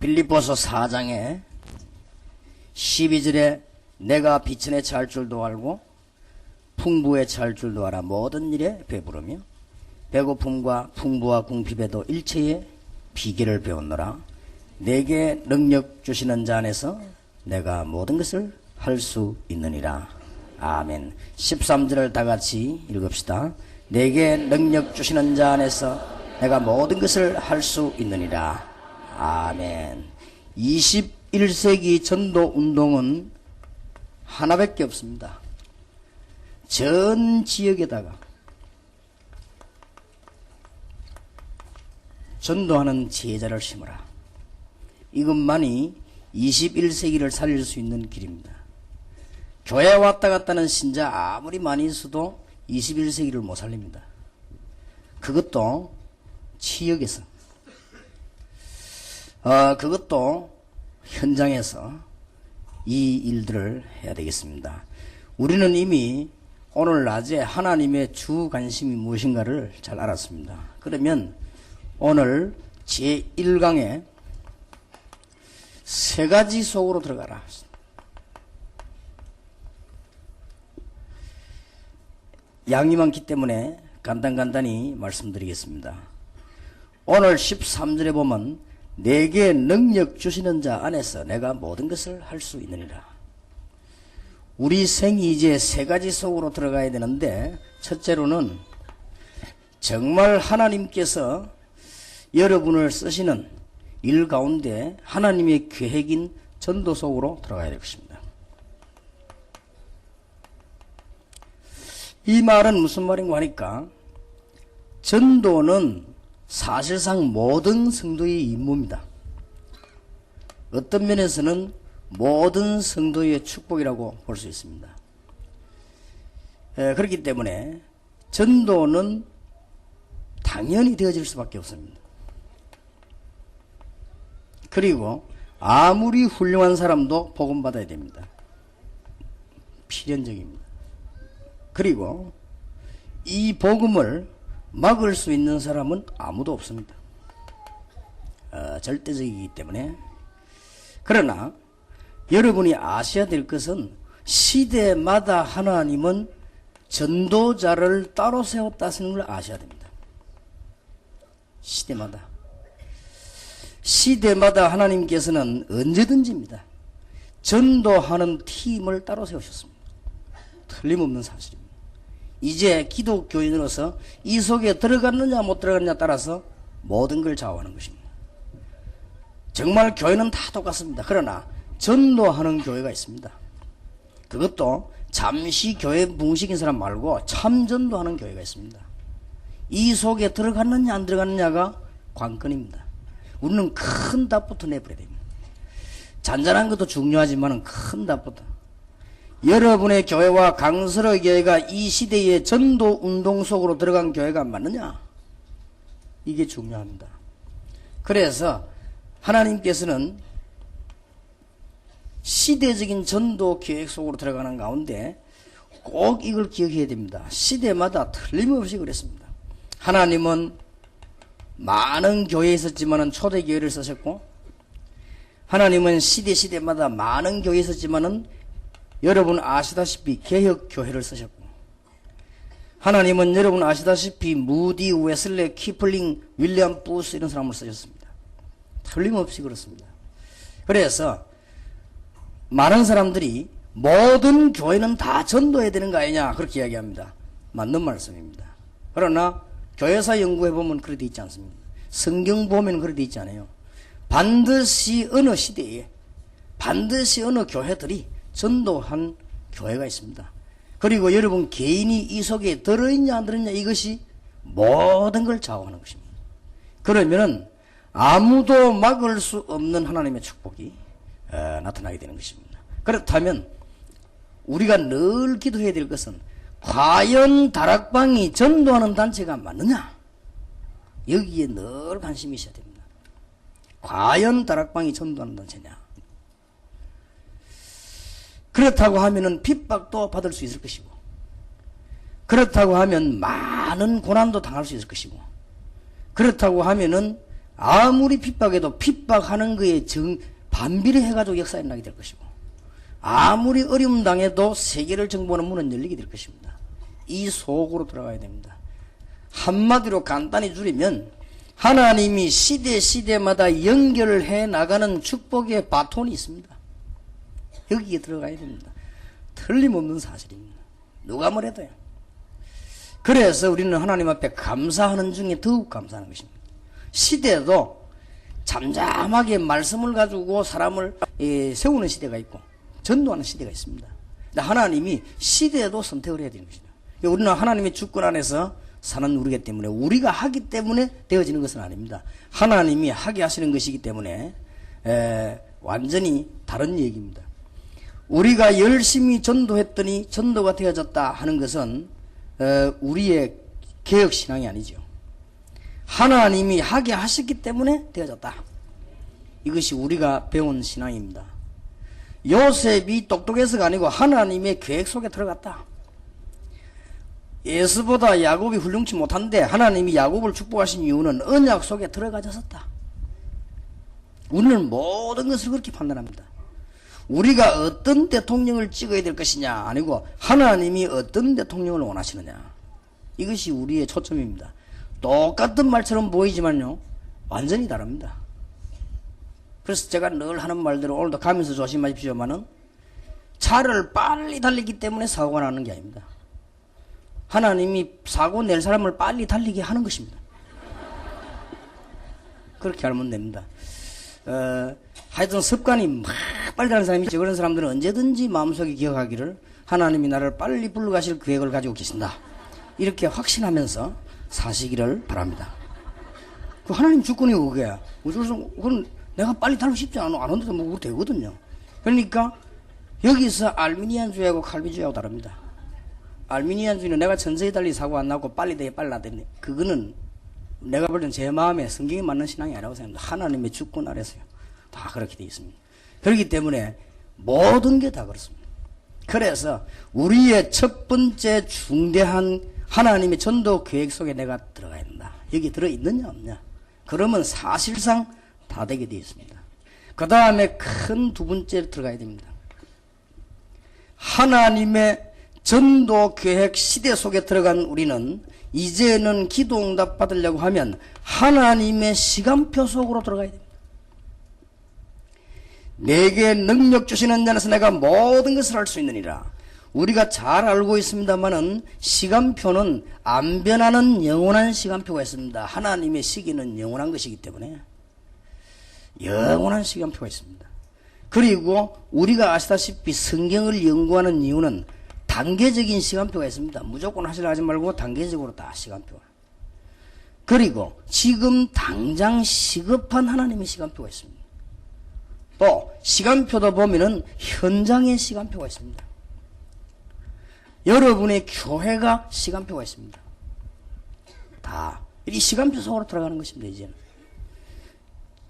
빌립보서 4장에 12절에 내가 비천에 처할 줄도 알고 풍부에 처할 줄도 알아 모든 일에 배부르며 배고픔과 풍부와 궁핍에도 일체의 비결을 배웠노라. 내게 능력 주시는 자 안에서 내가 모든 것을 할 수 있느니라. 아멘. 13절을 다 같이 읽읍시다. 내게 능력 주시는 자 안에서 내가 모든 것을 할 수 있느니라. 아멘. 21세기 전도 운동은 하나밖에 없습니다. 전 지역에다가 전도하는 제자를 심으라. 이것만이 21세기를 살릴 수 있는 길입니다. 교회 왔다 갔다 하는 신자 아무리 많이 있어도 21세기를 못 살립니다. 그것도 지역에서 그것도 현장에서 이 일들을 해야 되겠습니다. 우리는 이미 오늘 낮에 하나님의 주 관심이 무엇인가를 잘 알았습니다. 그러면 오늘 제1강에 세 가지 속으로 들어가라. 양이 많기 때문에 간단히 말씀드리겠습니다. 오늘 13절에 보면 내게 능력 주시는 자 안에서 내가 모든 것을 할 수 있느니라. 우리 생이 이제 세 가지 속으로 들어가야 되는데, 첫째로는 정말 하나님께서 여러분을 쓰시는 일 가운데 하나님의 계획인 전도 속으로 들어가야 될 것입니다. 이 말은 무슨 말인가 하니까, 전도는 사실상 모든 성도의 임무입니다. 어떤 면에서는 모든 성도의 축복이라고 볼 수 있습니다. 그렇기 때문에 전도는 당연히 되어질 수밖에 없습니다. 그리고 아무리 훌륭한 사람도 복음받아야 됩니다. 필연적입니다. 그리고 이 복음을 막을 수 있는 사람은 아무도 없습니다. 절대적이기 때문에. 그러나 여러분이 아셔야 될 것은 시대마다 하나님은 전도자를 따로 세웠다는 걸 아셔야 됩니다. 시대마다 하나님께서는 언제든지입니다. 전도하는 팀을 따로 세우셨습니다. 틀림없는 사실입니다. 이제 기독교인으로서 이 속에 들어갔느냐 못 들어갔느냐 따라서 모든 걸 좌우하는 것입니다. 정말 교회는 다 똑같습니다. 그러나 전도하는 교회가 있습니다. 그것도 잠시 교회 붕식인 사람 말고 참 전도하는 교회가 있습니다. 이 속에 들어갔느냐 안 들어갔느냐가 관건입니다. 우리는 큰 답부터 내버려야 됩니다. 잔잔한 것도 중요하지만 큰 답부터. 여러분의 교회와 강설의 교회가 이 시대의 전도 운동 속으로 들어간 교회가 맞느냐? 이게 중요합니다. 그래서 하나님께서는 시대적인 전도 계획 속으로 들어가는 가운데 꼭 이걸 기억해야 됩니다. 시대마다 틀림없이 그랬습니다. 하나님은 많은 교회에 있었지만은 초대교회를 쓰셨고, 하나님은 시대마다 많은 교회에 있었지만은 여러분 아시다시피 개혁교회를 쓰셨고, 하나님은 여러분 아시다시피 무디, 웨슬레, 키플링, 윌리엄 부스 이런 사람을 쓰셨습니다. 틀림없이 그렇습니다. 그래서 많은 사람들이 모든 교회는 다 전도해야 되는 거 아니냐 그렇게 이야기합니다. 맞는 말씀입니다. 그러나 교회사 연구해보면 그렇게 돼 있지 않습니다. 성경 보면 그렇게 돼 있지 않아요. 반드시 어느 시대에 반드시 어느 교회들이 전도한 교회가 있습니다. 그리고 여러분 개인이 이 속에 들어있냐 안 들어있냐 이것이 모든 걸 좌우하는 것입니다. 그러면은 아무도 막을 수 없는 하나님의 축복이 나타나게 되는 것입니다. 그렇다면 우리가 늘 기도해야 될 것은 과연 다락방이 전도하는 단체가 맞느냐? 여기에 늘 관심이 있어야 됩니다. 과연 다락방이 전도하는 단체냐? 그렇다고 하면은 핍박도 받을 수 있을 것이고, 그렇다고 하면 많은 고난도 당할 수 있을 것이고, 그렇다고 하면은 아무리 핍박해도 핍박하는 거에 반비례 해가지고 역사에 나게 될 것이고, 아무리 어려움 당해도 세계를 정복하는 문은 열리게 될 것입니다. 이 속으로 들어가야 됩니다. 한마디로 간단히 줄이면 하나님이 시대마다 연결해 나가는 축복의 바톤이 있습니다. 여기에 들어가야 됩니다. 틀림없는 사실입니다. 누가 뭐래도요. 그래서 우리는 하나님 앞에 감사하는 중에 더욱 감사하는 것입니다. 시대도 잠잠하게 말씀을 가지고 사람을 세우는 시대가 있고 전도하는 시대가 있습니다. 근데 하나님이 시대도 선택을 해야 되는 것입니다. 우리는 하나님의 주권 안에서 사는 우리기 때문에, 우리가 하기 때문에 되어지는 것은 아닙니다. 하나님이 하게 하시는 것이기 때문에 완전히 다른 얘기입니다. 우리가 열심히 전도했더니 전도가 되어졌다 하는 것은 우리의 개혁신앙이 아니죠. 하나님이 하게 하셨기 때문에 되어졌다. 이것이 우리가 배운 신앙입니다. 요셉이 똑똑해서가 아니고 하나님의 계획 속에 들어갔다. 예수보다 야곱이 훌륭치 못한데 하나님이 야곱을 축복하신 이유는 언약 속에 들어가졌었다. 우리는 모든 것을 그렇게 판단합니다. 우리가 어떤 대통령을 찍어야 될 것이냐 아니고 하나님이 어떤 대통령을 원하시느냐, 이것이 우리의 초점입니다. 똑같은 말처럼 보이지만요 완전히 다릅니다. 그래서 제가 늘 하는 말대로 오늘도 가면서 조심하십시오만은 차를 빨리 달리기 때문에 사고가 나는 게 아닙니다. 하나님이 사고 낼 사람을 빨리 달리게 하는 것입니다. 그렇게 알면 됩니다. 하여튼 습관이 막 빨리 가는 사람이 있죠. 그런 사람들은 언제든지 마음속에 기억하기를 하나님이 나를 빨리 불러가실 계획을 가지고 계신다, 이렇게 확신하면서 사시기를 바랍니다. 그 하나님 주권이고 그게 그건 내가 빨리 달고 싶지 않아. 안 온데도 뭐 되거든요. 그러니까 여기서 알미니안주의하고 칼빈주의하고 다릅니다. 알미니안주의는 내가 천천히 달리 사고 안 나고 빨리 되게 빨리 나더니 그거는 내가 볼 땐 제 마음에 성경에 맞는 신앙이 아니라고 생각합니다. 하나님의 주권 아래서요. 다 그렇게 되어 있습니다. 그렇기 때문에 모든 게 다 그렇습니다. 그래서 우리의 첫 번째 중대한 하나님의 전도 계획 속에 내가 들어가야 된다. 여기 들어있느냐 없냐. 그러면 사실상 다 되게 되어 있습니다. 그 다음에 큰 두 번째로 들어가야 됩니다. 하나님의 전도 계획 시대 속에 들어간 우리는 이제는 기도 응답 받으려고 하면 하나님의 시간표 속으로 들어가야 됩니다. 내게 능력 주시는 자에서 내가 모든 것을 할 수 있느니라. 우리가 잘 알고 있습니다만은 시간표는 안 변하는 영원한 시간표가 있습니다. 하나님의 시기는 영원한 것이기 때문에 영원한 시간표가 있습니다. 그리고 우리가 아시다시피 성경을 연구하는 이유는 단계적인 시간표가 있습니다. 무조건 하시려 하지 말고 단계적으로 다 시간표가. 그리고 지금 당장 시급한 하나님의 시간표가 있습니다. 또 시간표도 보면은 현장의 시간표가 있습니다. 여러분의 교회가 시간표가 있습니다. 다 이 시간표 속으로 들어가는 것입니다. 이제는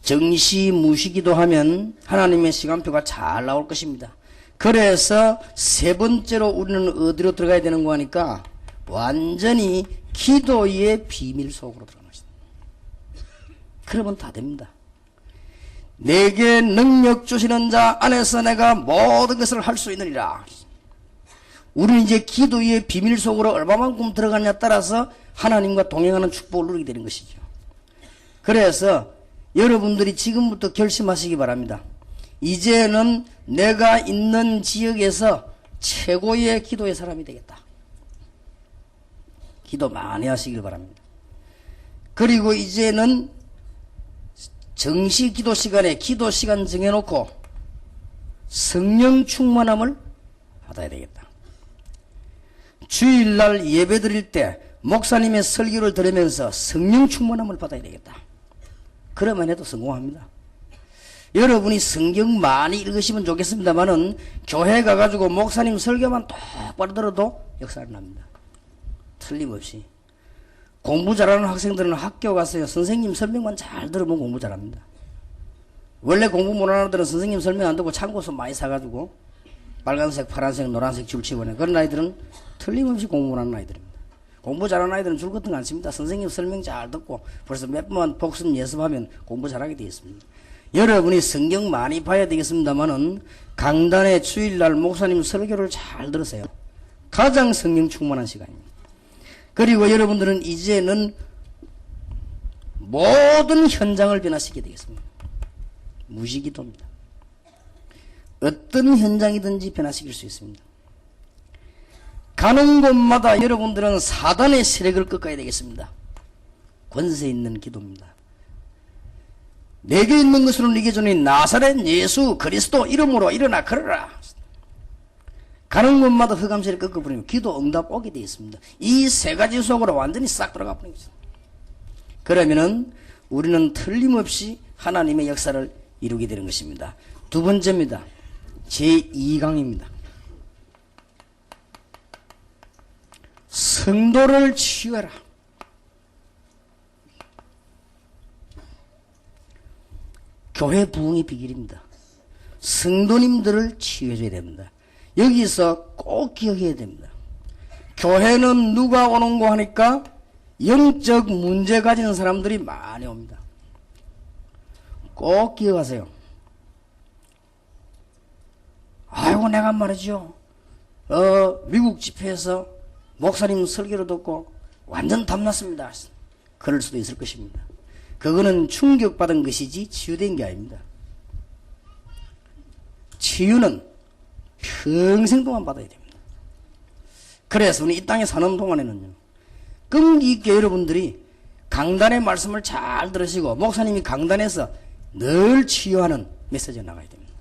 정시무시기도 하면 하나님의 시간표가 잘 나올 것입니다. 그래서 세 번째로 우리는 어디로 들어가야 되는 거 하니까 완전히 기도의 비밀 속으로 들어가는 것입니다. 그러면 다 됩니다. 내게 능력 주시는 자 안에서 내가 모든 것을 할 수 있느니라. 우리는 이제 기도의 비밀 속으로 얼마만큼 들어가느냐에 따라서 하나님과 동행하는 축복을 누리게 되는 것이죠. 그래서 여러분들이 지금부터 결심하시기 바랍니다. 이제는 내가 있는 지역에서 최고의 기도의 사람이 되겠다. 기도 많이 하시길 바랍니다. 그리고 이제는 정시 기도 시간에 기도 시간 정해놓고 성령 충만함을 받아야 되겠다. 주일날 예배 드릴 때 목사님의 설교를 들으면서 성령 충만함을 받아야 되겠다. 그러면 해도 성공합니다. 여러분이 성경 많이 읽으시면 좋겠습니다만은 교회 가가지고 목사님 설교만 똑바로 들어도 역사를 납니다. 틀림없이. 공부 잘하는 학생들은 학교 가서요 선생님 설명만 잘 들으면 공부 잘합니다. 원래 공부 못하는 애들은 선생님 설명 안 듣고 참고서 많이 사가지고 빨간색, 파란색, 노란색 줄 치고네. 그런 아이들은 틀림없이 공부 못하는 아이들입니다. 공부 잘하는 아이들은 줄 같은 거 안 칩니다. 선생님 설명 잘 듣고 벌써 몇 번 복습 예습하면 공부 잘하게 되어 있습니다. 여러분이 성경 많이 봐야 되겠습니다만은 강단에 주일날 목사님 설교를 잘 들으세요. 가장 성경 충만한 시간입니다. 그리고 여러분들은 이제는 모든 현장을 변화시키게 되겠습니다. 무시기도입니다. 어떤 현장이든지 변화시킬 수 있습니다. 가는 곳마다 여러분들은 사단의 세력을 꺾어야 되겠습니다. 권세 있는 기도입니다. 내게 있는 것으로 네게 주니 나사렛 예수 그리스도 이름으로 일어나 걸어라. 가는 곳마다 흑암세를 꺾어버리면 기도 응답 오게 되어 있습니다. 이 세 가지 속으로 완전히 싹 들어가 버린 거죠. 그러면은 우리는 틀림없이 하나님의 역사를 이루게 되는 것입니다. 두 번째입니다. 제2강입니다. 성도를 치유해라. 교회 부흥의 비결입니다. 성도님들을 치유해줘야 됩니다. 여기서 꼭 기억해야 됩니다. 교회는 누가 오는 거 하니까 영적 문제 가진 사람들이 많이 옵니다. 꼭 기억하세요. 아이고 내가 말이죠. 미국 집회에서 목사님 설교를 듣고 완전 탐났습니다. 그럴 수도 있을 것입니다. 그거는 충격받은 것이지 치유된 게 아닙니다. 치유는 평생 동안 받아야 됩니다. 그래서 우리 이 땅에 사는 동안에는요, 끈기 있게 여러분들이 강단의 말씀을 잘 들으시고 목사님이 강단에서 늘 치유하는 메시지가 나가야 됩니다.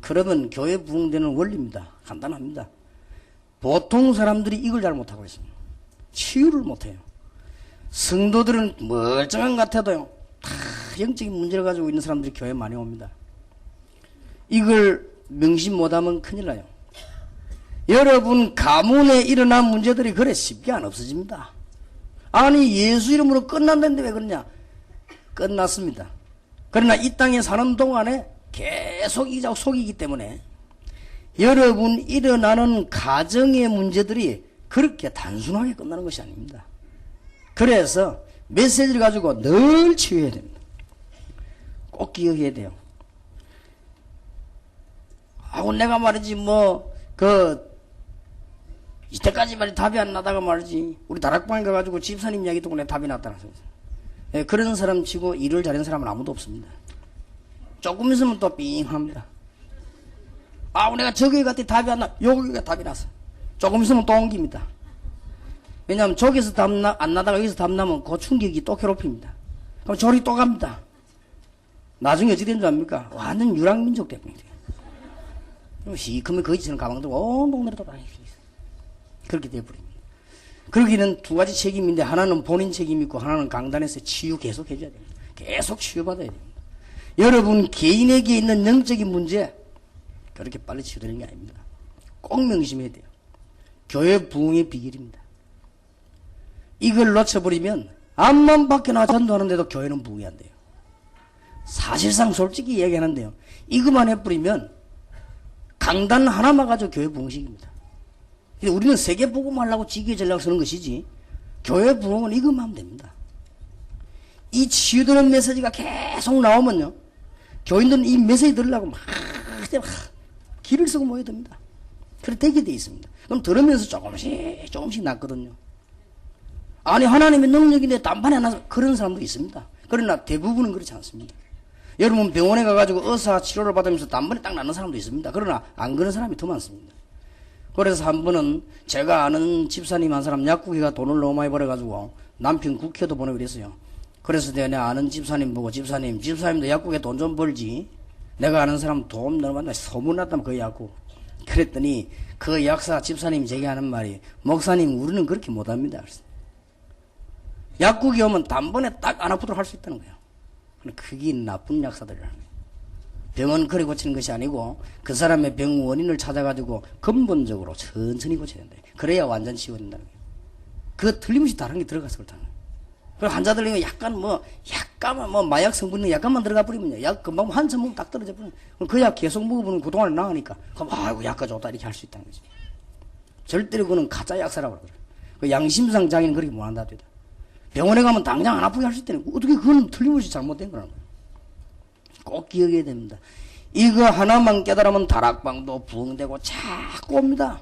그러면 교회 부흥되는 원리입니다. 간단합니다. 보통 사람들이 이걸 잘 못하고 있습니다. 치유를 못해요. 성도들은 멀쩡한 것 같아도요, 다 영적인 문제를 가지고 있는 사람들이 교회에 많이 옵니다. 이걸 명심 못하면 큰일 나요. 여러분 가문에 일어난 문제들이 그래 쉽게 안 없어집니다. 아니 예수 이름으로 끝난다는데 왜 그러냐? 끝났습니다. 그러나 이 땅에 사는 동안에 계속 이자고 속이기 때문에 여러분 일어나는 가정의 문제들이 그렇게 단순하게 끝나는 것이 아닙니다. 그래서 메시지를 가지고 늘 치유해야 됩니다. 꼭 기억해야 돼요. 아우 내가 말이지 이때까지 말이 답이 안 나다가 말이지 우리 다락방에 가가지고 집사님 이야기 듣고 내 답이 났다는 소리. 예, 그런 사람 치고 일을 잘하는 사람은 아무도 없습니다. 조금 있으면 또 삥합니다. 아우 내가 저기 갔더니 답이 안 나. 여기가 답이 났어. 조금 있으면 또 옮깁니다. 왜냐하면 저기서 답 안 나다가 여기서 답 나면 그 충격이 또 괴롭힙니다. 그럼 저리 또 갑니다. 나중에 어떻게 된 줄 압니까? 완전 유랑민족 때문에. 시커먼 거짓처럼 가방 들고 온 동네로 돌아다니고 있어요. 그렇게 돼버립니다. 그러기는 두 가지 책임인데 하나는 본인 책임이 있고 하나는 강단에서 치유 계속 해줘야 됩니다. 계속 치유받아야 됩니다. 여러분 개인에게 있는 영적인 문제 그렇게 빨리 치유되는 게 아닙니다. 꼭 명심해야 돼요. 교회 부흥의 비결입니다. 이걸 놓쳐버리면 앞만 밖에 나와 전도하는데도 교회는 부흥이 안 돼요. 사실상 솔직히 얘기하는데요. 이것만 해버리면 강단 하나만 가지고 교회 부흥식입니다. 우리는 세계 복음하려고 지교회 전략 쓰는 것이지 교회 부흥은 이것만 하면 됩니다. 이 치유되는 메시지가 계속 나오면요, 교인들은 이 메시지 들으려고 막 길을 쓰고 모여야 됩니다. 그렇게 되게 돼 있습니다. 그럼 들으면서 조금씩 낫거든요. 아니 하나님의 능력인데 단판에 안 나서 그런 사람도 있습니다. 그러나 대부분은 그렇지 않습니다. 여러분 병원에 가가지고 의사 치료를 받으면서 단번에 딱 낫는 사람도 있습니다. 그러나 안 그런 사람이 더 많습니다. 그래서 한 번은 제가 아는 집사님 한 사람 약국에가 돈을 너무 많이 벌어가지고 남편 국회도 보내고 그랬어요. 그래서 내가 아는 집사님 보고 집사님도 약국에 돈 좀 벌지. 내가 아는 사람 돈 너무 많다 소문났다면 그 약국. 그랬더니 그 약사 집사님이 제게 하는 말이 목사님 우리는 그렇게 못합니다. 약국에 오면 단번에 딱 안 아프도록 할 수 있다는 거예요. 그게 나쁜 약사들이라는 거예요. 병은 그리 고치는 것이 아니고 그 사람의 병 원인을 찾아가지고 근본적으로 천천히 고쳐야 된다. 그래야 완전 치유된다는 거예요. 그 틀림없이 다른 게 들어가서 그렇다는 거예요. 그리고 환자들 약간만 마약 성분이 약간만 들어가 버리면 약 금방 한참 먹으면 딱 떨어져 버리면 그 약 계속 먹어보면 그동안 나으니까 그럼 아이고 약가 좋다 이렇게 할 수 있다는 거지. 절대로 그거는 가짜 약사라고 그래요. 그 양심상 자기는 그렇게 못한다. 병원에 가면 당장 안 아프게 할 수 있다는 거예요. 어떻게 그건 틀림없이 잘못된 거라는 거예요. 꼭 기억해야 됩니다. 이거 하나만 깨달으면 다락방도 부흥되고 자꾸 옵니다.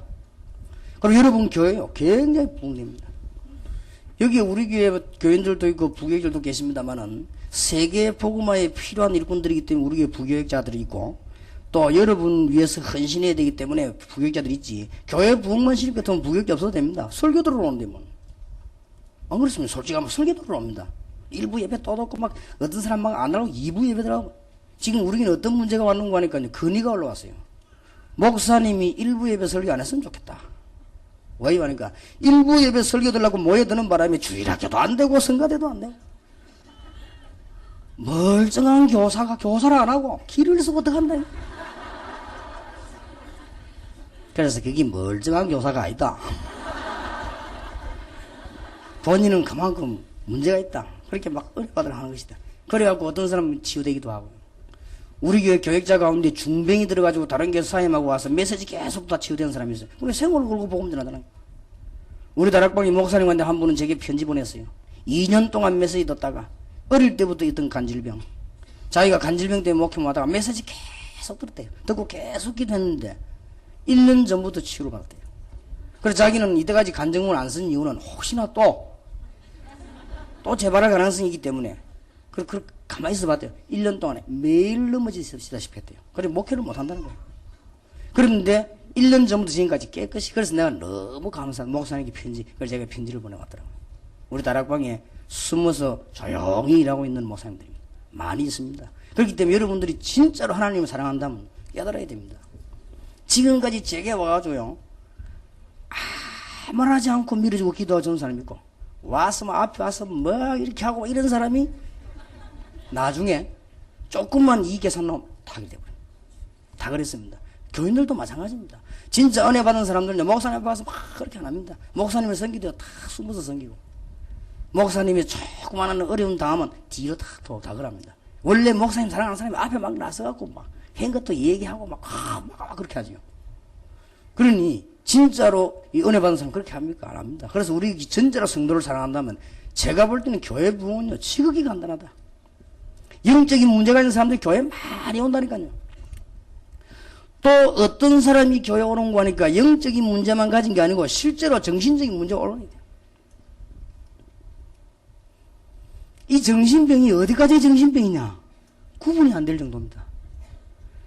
그리고 여러분 교회요 굉장히 부흥됩니다. 여기 우리 교회 교인들도 있고 부교육자들도 계십니다만은 세계 복음화에 필요한 일꾼들이기 때문에 우리 교회 부교육자들이 있고 또 여러분 위해서 헌신해야 되기 때문에 부교육자들이 있지. 교회 부흥만 실력 같으면 부교육자 없어도 됩니다. 설교 들어오는데 뭐. 안 그렇습니까? 솔직히 하면 설교 들어옵니다. 일부 예배 또 듣고 막 어떤 사람 막 안 하고 2부 예배들하고 지금 우리는 어떤 문제가 왔는가 하니까요. 건의가 올라왔어요. 목사님이 1부 예배 설교 안 했으면 좋겠다. 왜 하니까 1부 예배 설교 들라고 모여드는 바람에 주일학교도 안 되고 성가대도 안 되고 멀쩡한 교사가 교사를 안 하고 길을 쓰고 어떡한다. 그래서 그게 멀쩡한 교사가 아니다. 본인은 그만큼 문제가 있다. 그렇게 막 어려워들 하는 것이다. 그래갖고 어떤 사람은 치유되기도 하고. 우리 교회 교역자 가운데 중병이 들어가지고 다른 교회 사임하고 와서 메시지 계속 다 치유되는 사람이 있어요. 우리 생활을 걸고 복음 전하잖아요. 우리 다락방이 목사님한테 한 분은 제게 편지 보냈어요. 2년 동안 메시지 듣다가 어릴 때부터 있던 간질병. 자기가 간질병 때문에 목회만 하다가 메시지 계속 들었대요. 듣고 계속 기도했는데 1년 전부터 치유를 받았대요. 그래서 자기는 이때까지 간증문을 안 쓴 이유는 혹시나 또 재발할 가능성이 있기 때문에 그렇게 가만히 있어 봤대요. 1년 동안에 매일 넘어지시다시피 했대요. 그래 목회를 못 한다는 거예요. 그런데 1년 전부터 지금까지 깨끗이. 그래서 내가 너무 감사한 목사님께 편지, 그래서 제가 편지를 보내왔더라고요. 우리 다락방에 숨어서 조용히 일하고 있는 목사님들이 많이 있습니다. 그렇기 때문에 여러분들이 진짜로 하나님을 사랑한다면 깨달아야 됩니다. 지금까지 제게 와가지고요 아무 하지 않고 밀어주고 기도하고 저런 사람이 있고 와서 앞에 와서 뭐 이렇게 하고 이런 사람이 나중에 조금만 이 계산 나오면 다 돼버려요. 다 그랬습니다. 교인들도 마찬가지입니다. 진짜 은혜 받은 사람들은 목사님 앞에 와서 막 그렇게 안 합니다. 목사님을 섬기도 다 숨어서 섬기고 목사님이 조그마한 어려움 당하면 뒤로 다 그럽니다. 원래 목사님 사랑하는 사람이 앞에 막 나서갖고 막 한 것도 얘기하고 막 그렇게 하죠. 그러니 진짜로 이 은혜 받은 사람 그렇게 합니까? 안 합니다. 그래서 우리 진짜로 성도를 사랑한다면 제가 볼 때는 교회 부흥은요 지극히 간단하다. 영적인 문제가 있는 사람들이 교회에 많이 온다니까요. 또 어떤 사람이 교회 오는 거 하니까 영적인 문제만 가진 게 아니고 실제로 정신적인 문제가 올라오게 돼요. 이 정신병이 어디까지 정신병이냐 구분이 안 될 정도입니다.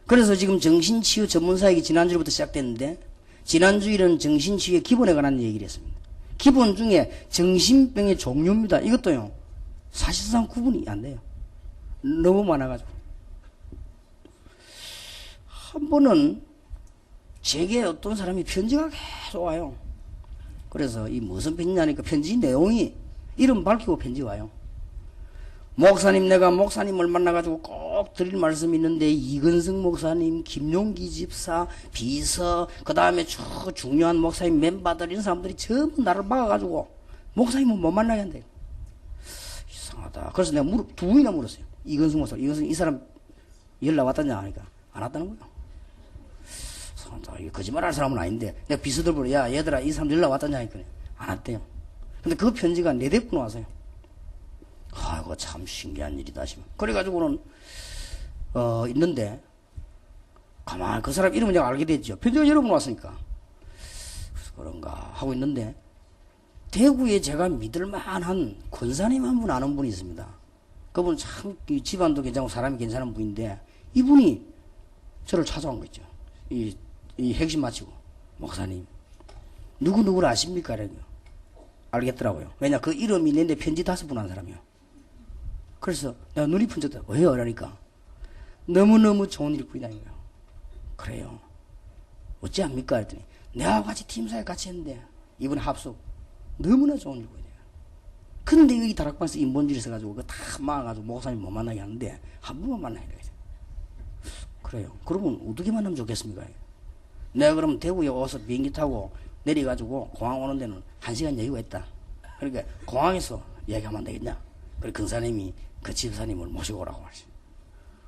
그래서 지금 정신치유 전문사역이 지난주부터 시작됐는데 지난주일은 정신치유의 기본에 관한 얘기를 했습니다. 기본 중에 정신병의 종류입니다. 이것도요 사실상 구분이 안 돼요. 너무 많아가지고. 한 번은 제게 어떤 사람이 편지가 계속 와요. 그래서 이 무슨 편지냐니까 편지 내용이 이름 밝히고 편지 와요. 목사님, 내가 목사님을 만나가지고 꼭 드릴 말씀이 있는데 이근성 목사님, 김용기 집사, 비서, 그 다음에 중요한 목사님 멤버들 이런 사람들이 전부 나를 막아가지고 목사님은 못 만나게 한대요. 이상하다. 그래서 내가 두 번이나 물었어요. 이근성 목사, 이 사람 연락 왔다냐 하니까 안 왔다는 거예요. 거짓말할 사람은 아닌데 내가 비서들 보러 야 얘들아 이 사람 연락 왔다냐 하니까 안 왔대요. 근데 그 편지가 4대분 왔어요. 아이고 참 신기한 일이다 싶어. 그래가지고는 있는데 가만 그 사람 이름은 내가 알게 됐죠. 편지가 여러 번 왔으니까 그래서 그런가 하고 있는데 대구에 제가 믿을 만한 권사님 한 분 아는 분이 있습니다. 그분 참 집안도 괜찮고 사람이 괜찮은 분인데 이분이 저를 찾아온 거 있죠. 이 핵심 마치고 목사님 누구누구를 아십니까? 이러니까 알겠더라고요. 왜냐 그 이름이 있는데 편지 5분 한 사람이요. 그래서 내가 눈이 번쩍다. 왜요? 그러니까 너무너무 좋은 일꾼이다니까요. 그래요. 어찌합니까? 그랬더니 내가 같이 팀사에 같이 했는데 이번에 합숙 너무나 좋은 일꾼이에요. 근데 여기 다락방에서 인본주의 있어가지고 그거 다 막아가지고 목사님 못 만나게 하는데 한 번만 만나야 돼. 그래요. 그러면 어떻게 만나면 좋겠습니까? 내가 그러면 대구에 와서 비행기 타고 내려가지고 공항 오는 데는 1시간 여유가 있다. 그러니까 공항에서 얘기하면 안 되겠냐? 그래 근사님이 그 집사님을 모시고 오라고 하시.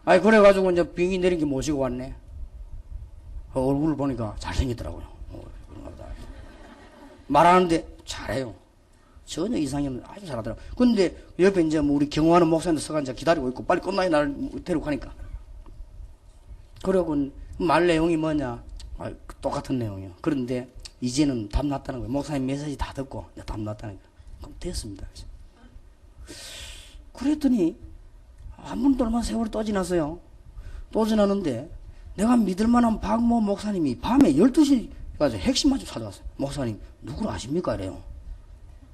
아니 그래가지고 이제 비행기 내린 게 모시고 왔네. 얼굴을 보니까 잘생겼더라고요. 말하는데 잘해요. 전혀 이상이 없는 아주 잘하더라고요. 근데 옆에 이제 뭐 우리 경호하는 목사님도 서가 이제 기다리고 있고 빨리 끝나야 나를 데리고 가니까. 그러고 말 내용이 뭐냐? 아, 똑같은 내용이요. 그런데 이제는 답 났다는 거예요. 목사님 메시지 다 듣고 답 났다는 거예요. 그럼 됐습니다. 그랬더니 한 번도 얼마 세월이 또 지났어요. 또 지났는데 내가 믿을 만한 박모 목사님이 밤에 12시 가서 핵심 마저 찾아왔어요. 목사님 누구를 아십니까? 이래요.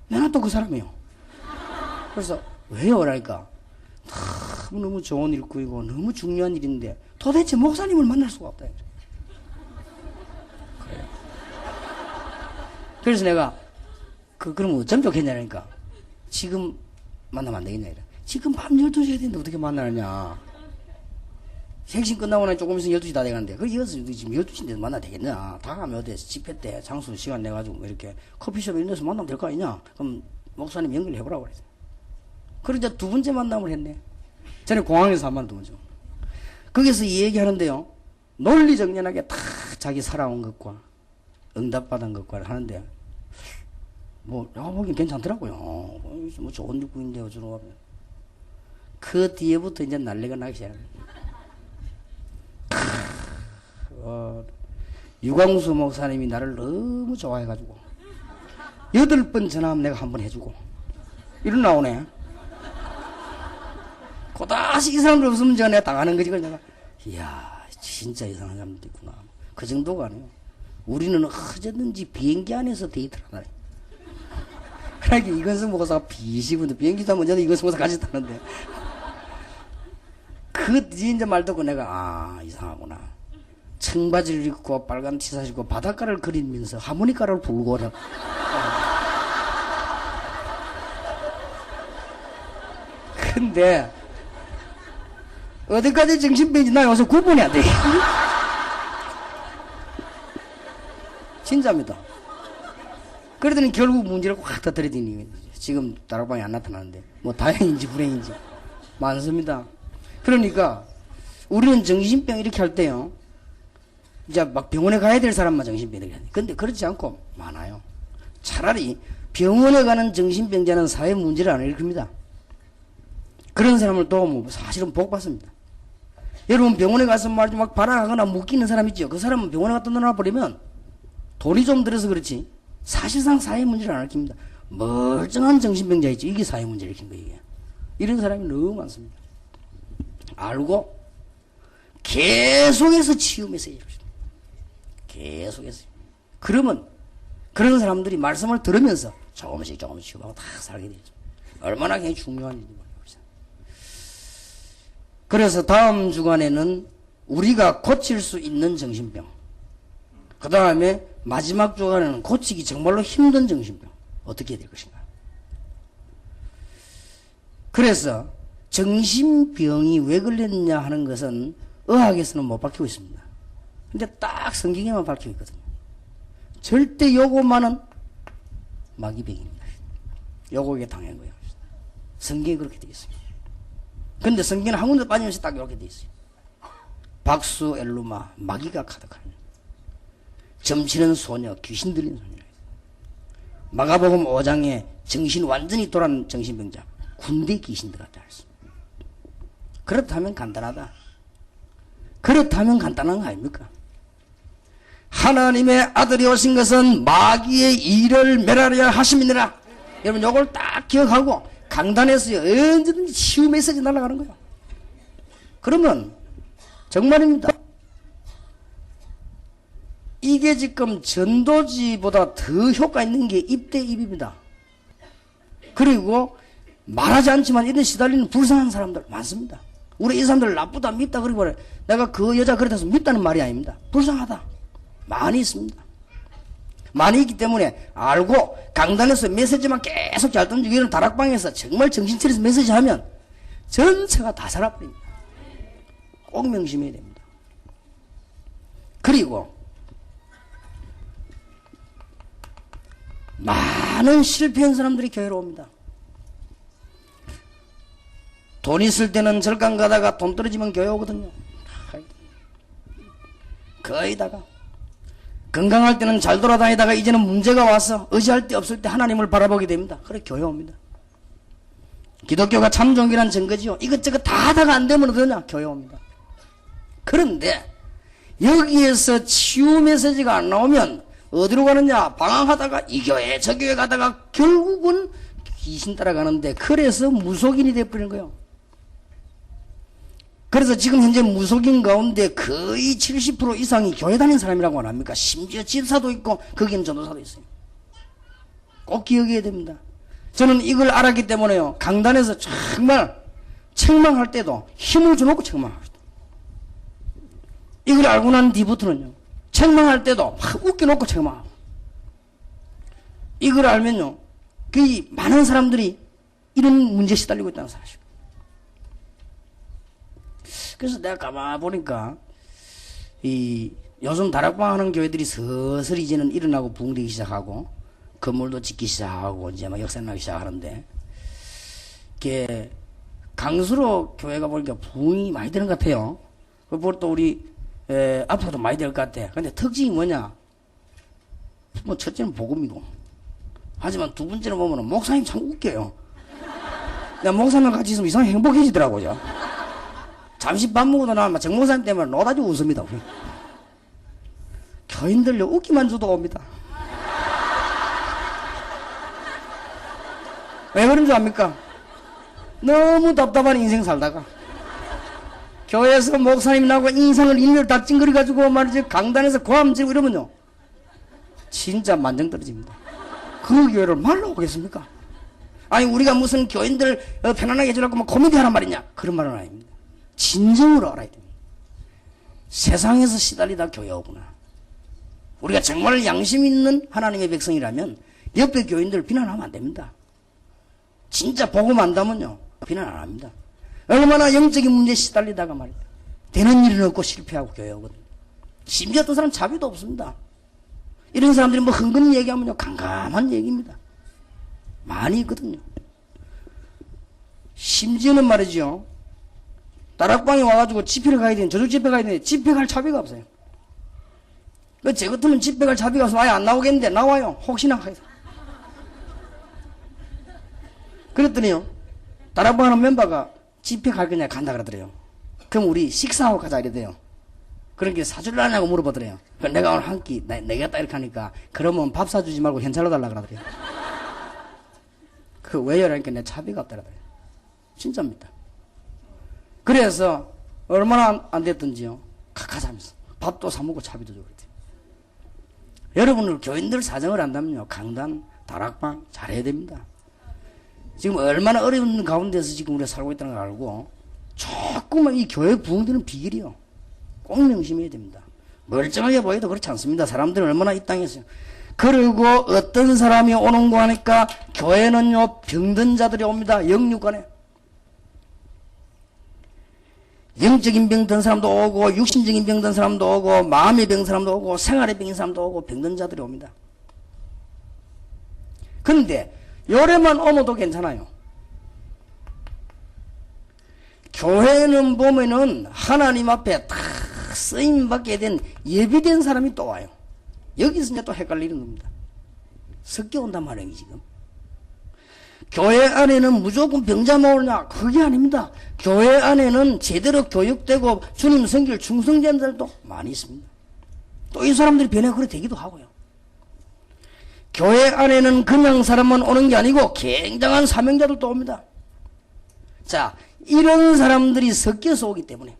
내가 또 그 사람이에요. 그래서 왜요? 그러니까 너무 좋은 일꾼이고 너무 중요한 일인데 도대체 목사님을 만날 수가 없다. 그래요. 그래서 내가 그럼 어쩜 좋겠냐니까 지금 만나면 안 되겠냐 이래. 지금 밤 12시에 되는데 어떻게 만나느냐. 핵심 끝나고 나니 조금 있으면 12시 다 돼가는데 그 이어서 지금 12시인데 만나야 되겠냐. 다음에 어디 집회 때 장소 시간 내가지고 이렇게 커피숍에 이런 데서 만나면 될 거 아니냐. 그럼 목사님 연결해보라고 그랬어요. 그리고 이제 두 번째 만남을 했네. 전에 공항에서 한 번 두 번째. 거기서 이 얘기하는데요. 논리정연하게 다 자기 살아온 것과 응답받은 것과 하는데 뭐 내가 보기엔 괜찮더라고요. 뭐 좋은 일꾼인데 어쩌고 하면 그 뒤에부터 이제 난리가 나기 시작합니다. 유광수 목사님이 나를 너무 좋아해가지고 8번 전화하면 내가 한 번 해주고 이런 나오네. 고다시 이 사람들 없으면 내가 당하는 거지. 내가 이야 진짜 이상한 사람도 있구나. 그 정도가 아니에요. 우리는 어쩌든지 비행기 안에서 데이트를 하나요. 그러니까 이건승 목사가 비시군데 비행기 타면 언제든 이건승 목사 같이 타는데 그 뒤에 이제 말 듣고 내가 이상하구나. 청바지를 입고 빨간 티셔츠 입고 바닷가를 그리면서 하모니카를 불고 근데 어디까지 정신병인지 나 요새 구분이 안 돼. 진짜입니다. 그러더니 결국 문제를 확 터뜨리더니 지금 다락방에 안 나타나는데 뭐 다행인지 불행인지 많습니다. 그러니까 우리는 정신병 이렇게 할 때요. 이제 막 병원에 가야 될 사람만 정신병 이렇게 하는데 근데 그렇지 않고 많아요. 차라리 병원에 가는 정신병자는 사회 문제를 안 일으킵니다. 그런 사람을 도우면 사실은 복 받습니다. 여러분 병원에 가서 말이지 막 발악하거나 묶이는 사람 있죠. 그 사람은 병원에 갖다 놓아버리면 돈이 좀 들어서 그렇지 사실상 사회 문제를 안 일으킵니다. 멀쩡한 정신병자 있죠. 이게 사회 문제를 일으킨 거예요. 이게. 이런 사람이 너무 많습니다. 알고 계속해서 치유 메시지를 줍니다. 계속해서. 그러면 그런 사람들이 말씀을 들으면서 조금씩 치유하고 다 살게 되죠. 얼마나 굉장히 중요한 일인지 모르겠어요. 그래서 다음 주간에는 우리가 고칠 수 있는 정신병, 그 다음에 마지막 주간에는 고치기 정말로 힘든 정신병 어떻게 해야 될 것인가. 그래서 정신병이 왜 걸렸냐 하는 것은 의학에서는 못 밝히고 있습니다. 근데 딱 성경에만 밝히고 있거든요. 절대 요것만은 마귀병입니다. 요거에 당한 거예요. 성경에 그렇게 되어 있어요. 근데 성경은 한 군데 빠지면서 딱 이렇게 되어 있어요. 박수 엘루마 마귀가 가득한 점치는 소녀 귀신 들린 소녀. 마가복음 5장에 정신 완전히 돌아온 정신병자 군대 귀신 들었다 했어. 그렇다면 간단하다. 그렇다면 간단한 거 아닙니까? 하나님의 아들이 오신 것은 마귀의 일을 멸하려 하심이니라. 여러분 요걸 딱 기억하고 강단에서 언제든지 치유 메시지 날아가는 거예요. 그러면 정말입니다. 이게 지금 전도지보다 더 효과 있는 게 입대 입입니다. 그리고 말하지 않지만 이런 시달리는 불쌍한 사람들 많습니다. 우리 이 사람들 나쁘다 밉다 그리고 내가 그 여자 그렇다서 밉다는 말이 아닙니다. 불쌍하다. 많이 있습니다. 많이 있기 때문에 알고 강단에서 메시지만 계속 잘 던지고 이런 다락방에서 정말 정신차려서 메시지 하면 전체가 다 살아버립니다. 꼭 명심해야 됩니다. 그리고 많은 실패한 사람들이 교회로 옵니다. 돈 있을 때는 절강 가다가 돈 떨어지면 교회 오거든요. 거의 다가. 건강할 때는 잘 돌아다니다가 이제는 문제가 와서 의지할 데 없을 때 하나님을 바라보게 됩니다. 그래 교회 옵니다. 기독교가 참 종교란 증거지요. 이것저것 다 하다가 안 되면 어떠냐? 교회 옵니다. 그런데 여기에서 치유 메시지가 안 나오면 어디로 가느냐? 방황하다가 이 교회 저 교회 가다가 결국은 귀신 따라가는데, 그래서 무속인이 돼버리는 거예요. 그래서 지금 현재 무속인 가운데 거의 70% 이상이 교회 다니는 사람이라고 안 합니까? 심지어 집사도 있고 거기는 전도사도 있어요. 꼭 기억해야 됩니다. 저는 이걸 알았기 때문에요, 강단에서 정말 책망할 때도 힘을 줘놓고 책망할 때, 이걸 알고 난 뒤부터는요, 책망할 때도 막 웃겨놓고 책망하고, 이걸 알면요 거의 많은 사람들이 이런 문제에 시달리고 있다는 사실. 그래서 내가 가만 보니까 이 요즘 다락방 하는 교회들이 서서히 이제는 일어나고 부흥되기 시작하고 건물도 짓기 시작하고 이제 막 역사 나기 시작하는데, 이게 강수로 교회가 보니까 부흥이 많이 되는 것 같아요. 그리고 또 우리 앞으로도 많이 될 것 같아. 근데 특징이 뭐냐? 뭐 첫째는 복음이고, 하지만 두 번째는 보면 목사님 참 웃겨요. 내가 목사님 같이 있으면 이상하게 행복해지더라고요. 잠시 밥 먹고 나면 정 목사님 때문에 노다지 웃습니다. 교인들요 웃기만 줘도 옵니다. 왜 그런 줄 압니까? 너무 답답한 인생 살다가 교회에서 목사님 나고 인상을 1년 다 찡그려가지고 말이지 강단에서 고함 지르고 이러면요 진짜 만정 떨어집니다. 그 교회를 말로 오겠습니까? 아니 우리가 무슨 교인들 편안하게 해주려고 뭐 코미디 하란 말이냐, 그런 말은 아닙니다. 진정으로 알아야 됩니다. 세상에서 시달리다 교회 오구나. 우리가 정말 양심 있는 하나님의 백성이라면 옆에 교인들 비난하면 안 됩니다. 진짜 복음 안다면요 비난 안 합니다. 얼마나 영적인 문제에 시달리다가 말이야 되는 일은 없고 실패하고 교회 오거든요. 심지어 어떤 사람 자비도 없습니다. 이런 사람들이 뭐 흥금 얘기하면요 깜깜한 얘기입니다. 많이 있거든요. 심지어는 말이죠, 다락방에 와가지고 집회를 가야 되는, 저녁 집회 가야 되는데 집회 갈 자비가 없어요. 제 같으면 집회 갈 자비가 없으면 아예 안 나오겠는데 나와요. 혹시나 해서. 그랬더니요 다락방 하는 멤버가 집회 갈 거냐 간다 그러더래요. 그럼 우리 식사하고 가자 이래대요. 그러니까 사줄라냐고 물어보더래요. 그럼 내가 오늘 한 끼 내겠다 이렇게 하니까, 그러면 밥 사주지 말고 현찰로 달라 그러더래요. 그 왜요? 그러니까 내 자비가 없다 그러더래요. 진짜입니다. 그래서 얼마나 안 됐든지요 가자면서 밥도 사먹고 자비도 주고 그랬대요. 여러분들 교인들 사정을 안다면요 강단, 다락방 잘해야 됩니다. 지금 얼마나 어려운 가운데서 지금 우리가 살고 있다는 걸 알고, 조금만 이 교회 부흥되는 비결이요 꼭 명심해야 됩니다. 멀쩡하게 보여도 그렇지 않습니다. 사람들은 얼마나 이 땅에서. 그리고 어떤 사람이 오는 거 하니까 교회는요 병든 자들이 옵니다. 영육간에 영적인 병 든 사람도 오고, 육신적인 병 든 사람도 오고, 마음의 병 사람도 오고, 생활의 병인 사람도 오고, 병든 자들이 옵니다. 그런데 요래만 오면도 괜찮아요. 교회는 보면은 하나님 앞에 다 쓰임받게 된 예비된 사람이 또 와요. 여기서 이제 또 헷갈리는 겁니다. 섞여 온단 말이에요 지금. 교회 안에는 무조건 병자만 오냐? 그게 아닙니다. 교회 안에는 제대로 교육되고 주님 섬길 충성자들도 많이 있습니다. 또 이 사람들이 변해 그래 되기도 하고요. 교회 안에는 그냥 사람만 오는 게 아니고 굉장한 사명자들도 옵니다. 자, 이런 사람들이 섞여서 오기 때문에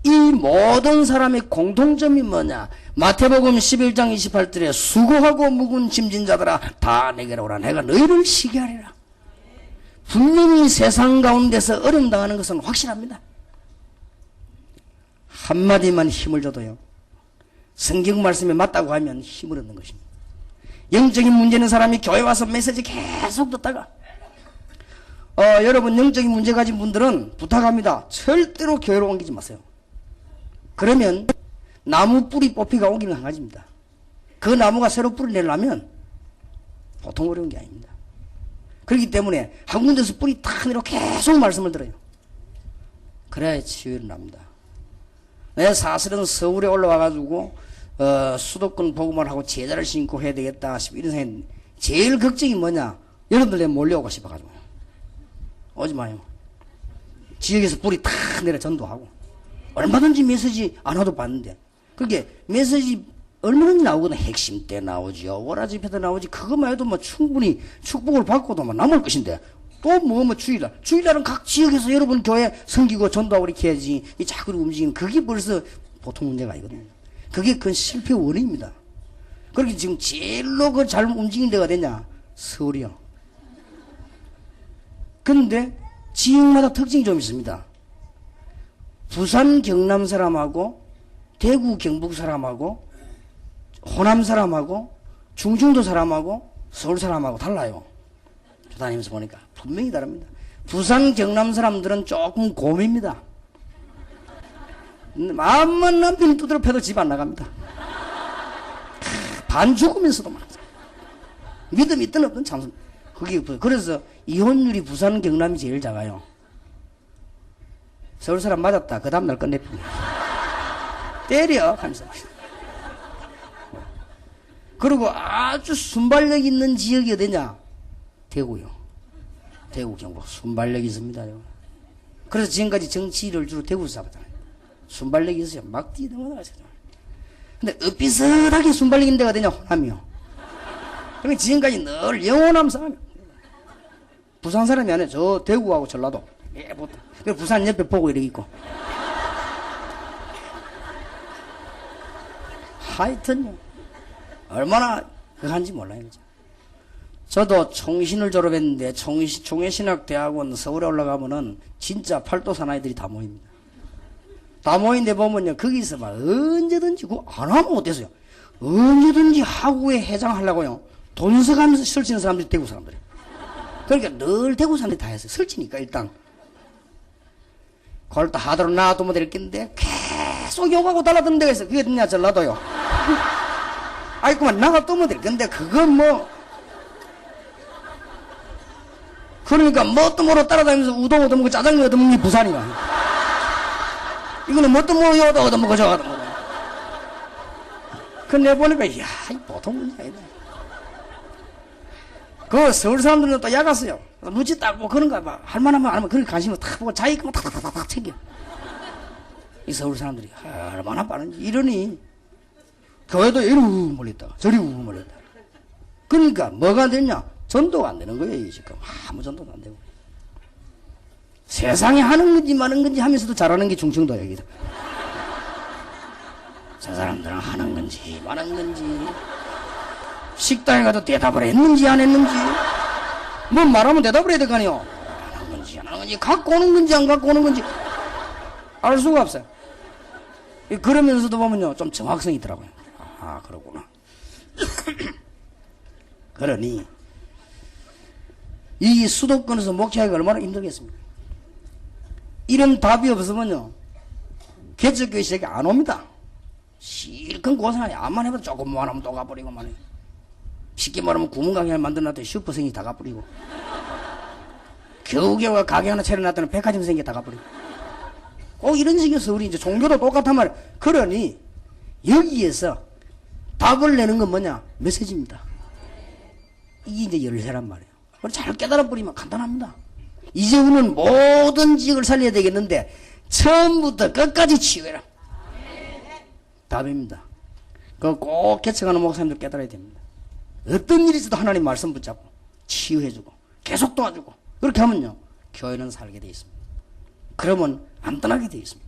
이 모든 사람의 공통점이 뭐냐? 마태복음 11장 28절에 수고하고 묵은 짐진 자들아 다 내게로 오라, 내가 너희를 쉬게 하리라. 분명히 세상 가운데서 어려움 당하는 것은 확실합니다. 한마디만 힘을 줘도요 성경 말씀에 맞다고 하면 힘을 얻는 것입니다. 영적인 문제 있는 사람이 교회 와서 메시지 계속 듣다가 여러분 영적인 문제 가진 분들은 부탁합니다. 절대로 교회로 옮기지 마세요. 그러면 나무 뿌리 뽑히가 오기는 한 가지입니다. 그 나무가 새로 뿌리 내려면 보통 어려운 게 아닙니다. 그렇기 때문에 한 군데서 뿌리 탁 내려 계속 말씀을 들어요. 그래야 치유가 납니다. 내가 사실은 서울에 올라와가지고 수도권 복음을 하고 제자를 신고 해야 되겠다 싶어 이런 생각이 제일 걱정이 뭐냐, 여러분들 내가 몰려오고 싶어가지고 오지 마요. 지역에서 뿌리 탁 내려 전도하고 얼마든지 메시지 안 와도 봤는데 그게 메시지 얼마든지 나오거든. 핵심 때 나오지요, 워라 집회도 나오지. 그것만 해도 뭐 충분히 축복을 받고도 뭐 남을 것인데 또 뭐 주일날은 각 지역에서 여러분 교회 섬기고 전도하고 이렇게 해야지. 이 자꾸 움직이는 그게 벌써 보통 문제가 아니거든요. 그게 큰 실패 원인입니다. 그렇게 지금 제일로 그 잘 움직이는 데가 되냐? 서울이요. 그런데 지역마다 특징이 좀 있습니다. 부산 경남 사람하고 대구 경북 사람하고 호남 사람하고 충청도 사람하고 서울 사람하고 달라요. 저 다니면서 보니까 분명히 다릅니다. 부산 경남 사람들은 조금 곰입니다. 마음만 남편 두드려 패도 집 안 나갑니다. 반 죽으면서도 막 믿음 있든 없든 참 그게 그래서 이혼율이 부산 경남이 제일 작아요. 서울 사람 맞았다 그 다음날 끝내줍니다. 때려 하면서. 그리고 아주 순발력 있는 지역이 어디냐? 대구요. 대구 경북 순발력이 있습니다. 그래서 지금까지 정치를 주로 대구에서 잡았잖아요. 순발력이 있어요. 막 뛰어넘어가지고. 근데 엇비슷하게 순발력 있는 데가 어디냐? 호남이요. 그러니까 지금까지 늘 영원함 싸움이요. 부산 사람이 아니에요. 저 대구하고 전라도. 예, 뭐, 부산 옆에 보고 이렇게 있고. 하여튼요. 얼마나 그한지 몰라요. 그죠? 저도 총신을 졸업했는데 총회신학대학원 서울에 올라가면은 진짜 팔도 사나이들이 다 모입니다. 다 모인데 보면요. 거기서 막 언제든지 그거 안 하면 어때서요? 언제든지 하구에 해장하려고요. 돈 써가면서 설치는 사람들이 대구 사람들이에요. 그러니까 늘 대구 사람들이 다 했어요. 설치니까 일단. 그걸 또 하도록 놔도 못 되겠는데 계속 욕하고 달라드는 데가 있어요. 그게 어디냐 전라도요. 아이고만 나가 또 못 되겠는데 그건 뭐 그러니까 뭣도 모르고 따라다니면서 우도 얻어먹고 짜장면 얻어먹는 게 부산이야. 이거는 뭣도 모르고 요도 얻어먹고 저거 얻어먹고. 근데 보니까 이야 보통 문제 아니다. 그 서울 사람들은 또 야갔어요. 눈치 딱 보고 그런가 봐. 할만하면 안 하면 그런 관심을 탁 보고 자기 거만 탁탁탁탁 챙겨. 이 서울 사람들이 얼마나 빠른지. 이러니 교회도 이리 몰렸다가 저리 몰렸다가. 그러니까 뭐가 되냐? 전도가 안 되는 거예요. 지금 아무 전도도 안 되고. 세상에 하는 건지 마는 건지 하면서도 잘하는 게 충청도야. 여기다. 저 사람들은 하는 건지 마는 건지 식당에 가도 대답을 했는지 안 했는지 뭐 말하면 대답을 해야 될 거 아니에요. 하는 건지 안 하는 건지 갖고 오는 건지 안 갖고 오는 건지 알 수가 없어요. 그러면서도 보면요 좀 정확성이 있더라고요. 아 그러구나. 그러니 이 수도권에서 목회하기가 얼마나 힘들겠습니까? 이런 답이 없으면요 개척교회 시작이 안 옵니다. 실컷 고생하니 암만 해봐도 조금만 하면 또 가버리고 말이에요. 쉽게 말하면 구문가게를 만들어놨더니 슈퍼생이 다 가버리고 겨우겨우 가게 하나 차려놨더니 백화점 생기 다 가버리고 꼭 이런 식이어서 우리 이제 종교도 똑같단 말이에요. 그러니 여기에서 답을 내는 건 뭐냐? 메시지입니다. 이게 이제 열쇠란 말이에요. 그걸 잘 깨달아버리면 간단합니다. 이제는 모든 지역을 살려야 되겠는데 처음부터 끝까지 치유해라. 답입니다. 그거 꼭 개척하는 목사님들 깨달아야 됩니다. 어떤 일이 있어도 하나님 말씀 붙잡고 치유해주고 계속 도와주고 그렇게 하면요 교회는 살게 돼 있습니다. 그러면 안 떠나게 돼 있습니다.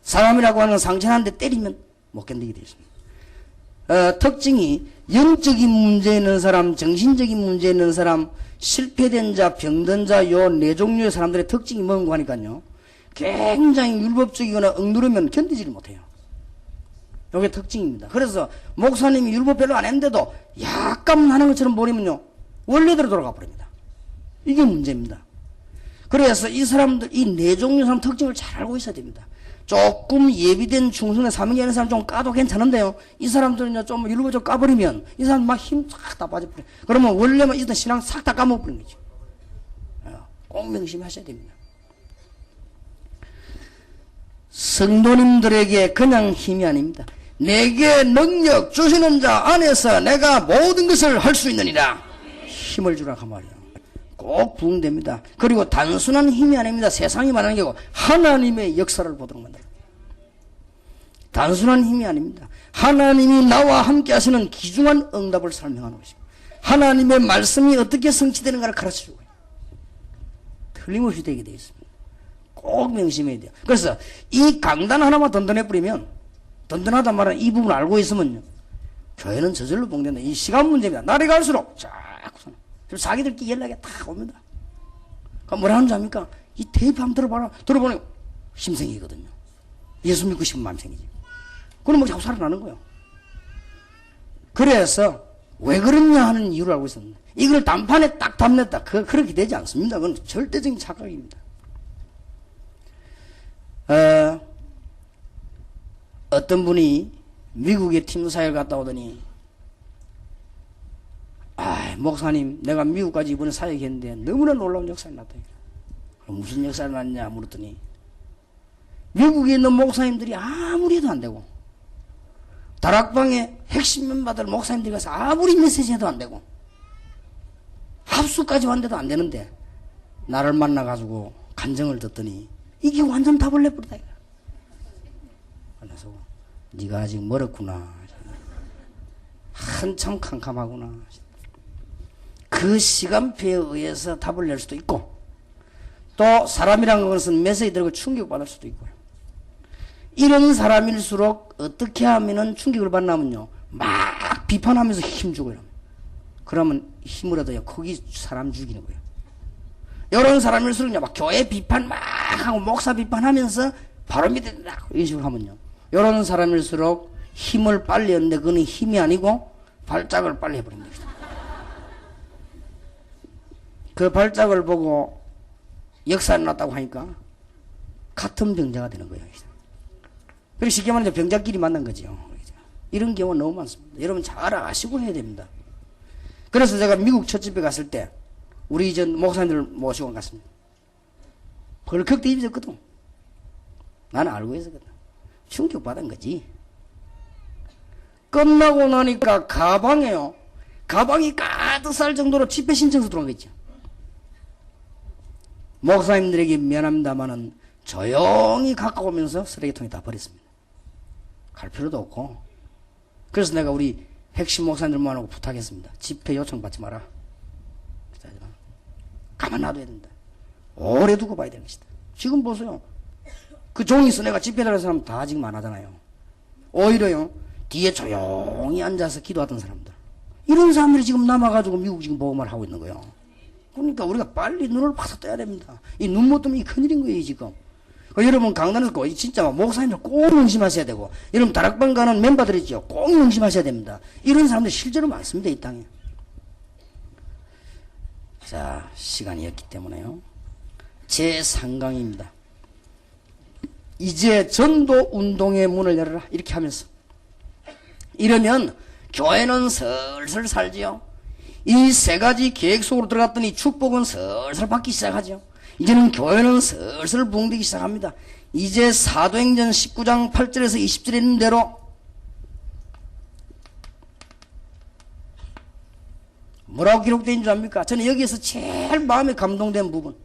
사람이라고 하는 건 상처나는데 때리면 못 견디게 돼 있습니다. 특징이 영적인 문제 있는 사람, 정신적인 문제 있는 사람, 실패된 자, 병든 자, 요 네 종류의 사람들의 특징이 뭔가 하니까요. 굉장히 율법적이거나 억누르면 견디지를 못해요. 요게 특징입니다. 그래서 목사님이 율법 별로 안 했는데도 약간 하는 것처럼 보이면요. 원래대로 돌아가 버립니다. 이게 문제입니다. 그래서 이 사람들, 이 네 종류 사람 특징을 잘 알고 있어야 됩니다. 조금 예비된 중순에 사명이 있는 사람 좀 까도 괜찮은데요. 이 사람들은 좀 일부 좀 까버리면 이 사람 막 힘 싹 다 빠져버려. 그러면 원래만 있던 신앙 싹 다 까먹어버리는 거죠. 꼭 명심하셔야 됩니다. 성도님들에게 그냥 힘이 아닙니다. 내게 능력 주시는 자 안에서 내가 모든 것을 할 수 있느니라. 힘을 주라 그 말이에요. 꼭 부응됩니다. 그리고 단순한 힘이 아닙니다. 세상이 말하는 게 아니고 하나님의 역사를 보도록 만들어요. 단순한 힘이 아닙니다. 하나님이 나와 함께 하시는 귀중한 응답을 설명하는 것입니다. 하나님의 말씀이 어떻게 성취되는가를 가르쳐주고요. 틀림없이 되게 되어 있습니다. 꼭 명심해야 돼요. 그래서 이 강단 하나만 든든해버리면, 든든하단 말은 이 부분을 알고 있으면요, 교회는 저절로 봉된다. 이 시간 문제입니다. 날이 갈수록 자꾸 자기들끼리 연락이 다 옵니다. 그럼 뭐라 하는 줄 압니까? 이 테이프 한번 들어봐라. 들어보니 힘생이거든요. 예수 믿고 싶은 마음 생기지. 그럼 뭐 자꾸 살아나는 거예요. 그래서 왜 그러냐 하는 이유를 알고 있었는데, 이걸 단판에 딱 담냈다. 그렇게 되지 않습니다. 그건 절대적인 착각입니다. 어떤 분이 미국에 팀사회를 갔다 오더니, 목사님, 내가 미국까지 이번에 사역했는데 너무나 놀라운 역사가 났다. 무슨 역사가 났냐 물었더니, 미국에 있는 목사님들이 아무리 해도 안 되고, 다락방에 핵심 멤버들 목사님들이 가서 아무리 메시지 해도 안 되고, 합수까지 왔는데도 안 되는데, 나를 만나가지고 간증을 듣더니, 이게 완전 답을 내버리다. 그래서, 네가 아직 멀었구나. 한참 캄캄하구나. 그 시간표에 의해서 답을 낼 수도 있고, 또 사람이란 것은 메시지 들고 충격받을 수도 있고요. 이런 사람일수록 어떻게 하면은 충격을 받냐면요, 막 비판하면서 힘주고요. 그러면 힘을 얻어요. 거기 사람 죽이는 거예요. 이런 사람일수록요, 막 교회 비판 막 하고 목사 비판하면서 바로 밑에 딱 이런 식으로 하면요, 이런 사람일수록 힘을 빨리 얻는데 그건 힘이 아니고 발작을 빨리 해버립니다. 그 발작을 보고 역사가 났다고 하니까 같은 병자가 되는 거예요. 그리고 쉽게 말하면 병자끼리 만난 거죠. 이런 경우가 너무 많습니다. 여러분 잘 아시고 해야 됩니다. 그래서 제가 미국 첫 집에 갔을 때 우리 전 목사님들 모시고 갔습니다. 벌컥 뒤집어졌거든. 나는 알고 있었거든. 충격받은 거지. 끝나고 나니까 가방에요, 가방이 가득 쌀 정도로 집회 신청서 들어온 거 있죠. 목사님들에게 미안합니다마는 조용히 갖고 오면서 쓰레기통에 다 버렸습니다. 갈 필요도 없고. 그래서 내가 우리 핵심 목사님들만 하고 부탁했습니다. 집회 요청 받지 마라. 가만 놔둬야 된다. 오래 두고 봐야 되는 것이다. 지금 보세요. 그 종이서 내가 집회 나가는 사람 다 지금 안 하잖아요. 오히려요, 뒤에 조용히 앉아서 기도하던 사람들, 이런 사람들이 지금 남아가지고 미국 지금 복음을 하고 있는 거예요. 그러니까 우리가 빨리 눈을 파서 떠야 됩니다. 이 눈 못 뜨면 이 큰일인 거예요, 지금. 여러분 강단에서 꼭 진짜 목사님들 꼭 명심하셔야 되고, 여러분 다락방 가는 멤버들 있죠, 꼭 명심하셔야 됩니다. 이런 사람들 실제로 많습니다, 이 땅에. 자, 시간이었기 때문에요, 제 3강입니다. 이제 전도 운동의 문을 열어라, 이렇게 하면서 이러면 교회는 슬슬 살지요. 이 세 가지 계획 속으로 들어갔더니 축복은 슬슬 받기 시작하죠. 이제는 교회는 슬슬 부흥되기 시작합니다. 이제 사도행전 19장 8절에서 20절에 있는 대로 뭐라고 기록되어 있는 줄 압니까? 저는 여기에서 제일 마음에 감동된 부분,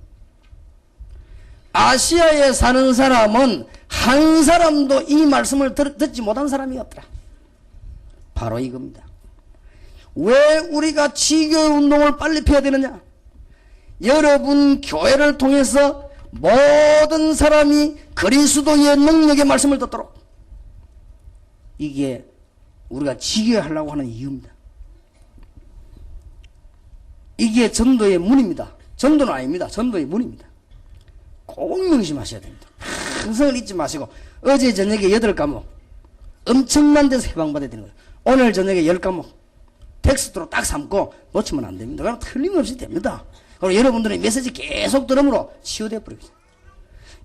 아시아에 사는 사람은 한 사람도 이 말씀을 듣지 못한 사람이 없더라. 바로 이겁니다. 왜 우리가 지교회 운동을 빨리 펴야 되느냐? 여러분 교회를 통해서 모든 사람이 그리스도의 능력의 말씀을 듣도록, 이게 우리가 지교회 하려고 하는 이유입니다. 이게 전도의 문입니다. 전도는 아닙니다. 전도의 문입니다. 꼭 명심하셔야 됩니다. 항상 잊지 마시고, 어제 저녁에 8과목 엄청난 데서 해방받아야 되는 거예요. 오늘 저녁에 10과목 텍스트로 딱 삼고 놓치면 안 됩니다. 그럼 틀림없이 됩니다. 그리고 여러분들의 메시지 계속 들음으로 치유되어 버립니다.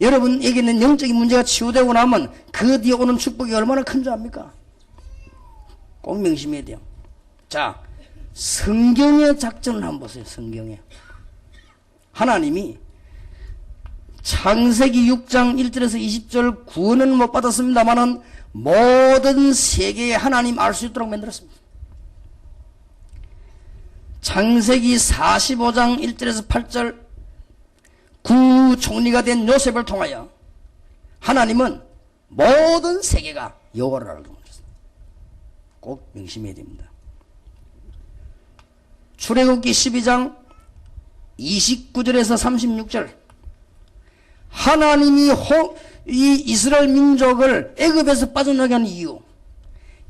여러분에게는 영적인 문제가 치유되고 나면 그 뒤에 오는 축복이 얼마나 큰 줄 압니까? 꼭 명심해야 돼요. 자, 성경의 작전을 한번 보세요. 성경에 하나님이 창세기 6장 1절에서 20절 구원은 못 받았습니다만은 모든 세계에 하나님 알 수 있도록 만들었습니다. 창세기 45장 1절에서 8절 구총리가 된 요셉을 통하여 하나님은 모든 세계가 여호와를 알게 만들었습니다. 꼭 명심해야 됩니다. 출애굽기 12장 29절에서 36절 하나님이 이 이스라엘 민족을 애굽에서 빠져나게 한 이유,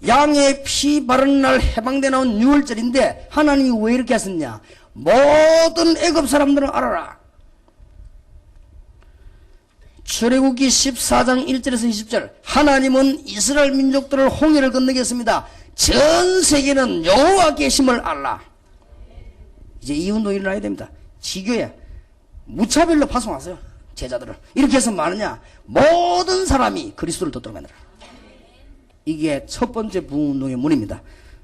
양의 피 바르는 날 해방돼 나온 6월절인데 하나님이 왜 이렇게 했었냐? 모든 애굽 사람들은 알아라. 출애굽기 14장 1절에서 20절 하나님은 이스라엘 민족들을 홍해를 건너게 했습니다. 전 세계는 여호와 계심을 알라. 이제 이 운동이 일어나야 됩니다. 지교에 무차별로 파송하세요. 제자들을. 이렇게 해서 뭐하느냐? 모든 사람이 그리스도를 듣도록 만들어라. 이게 첫 번째 부흥운동의 문입니다.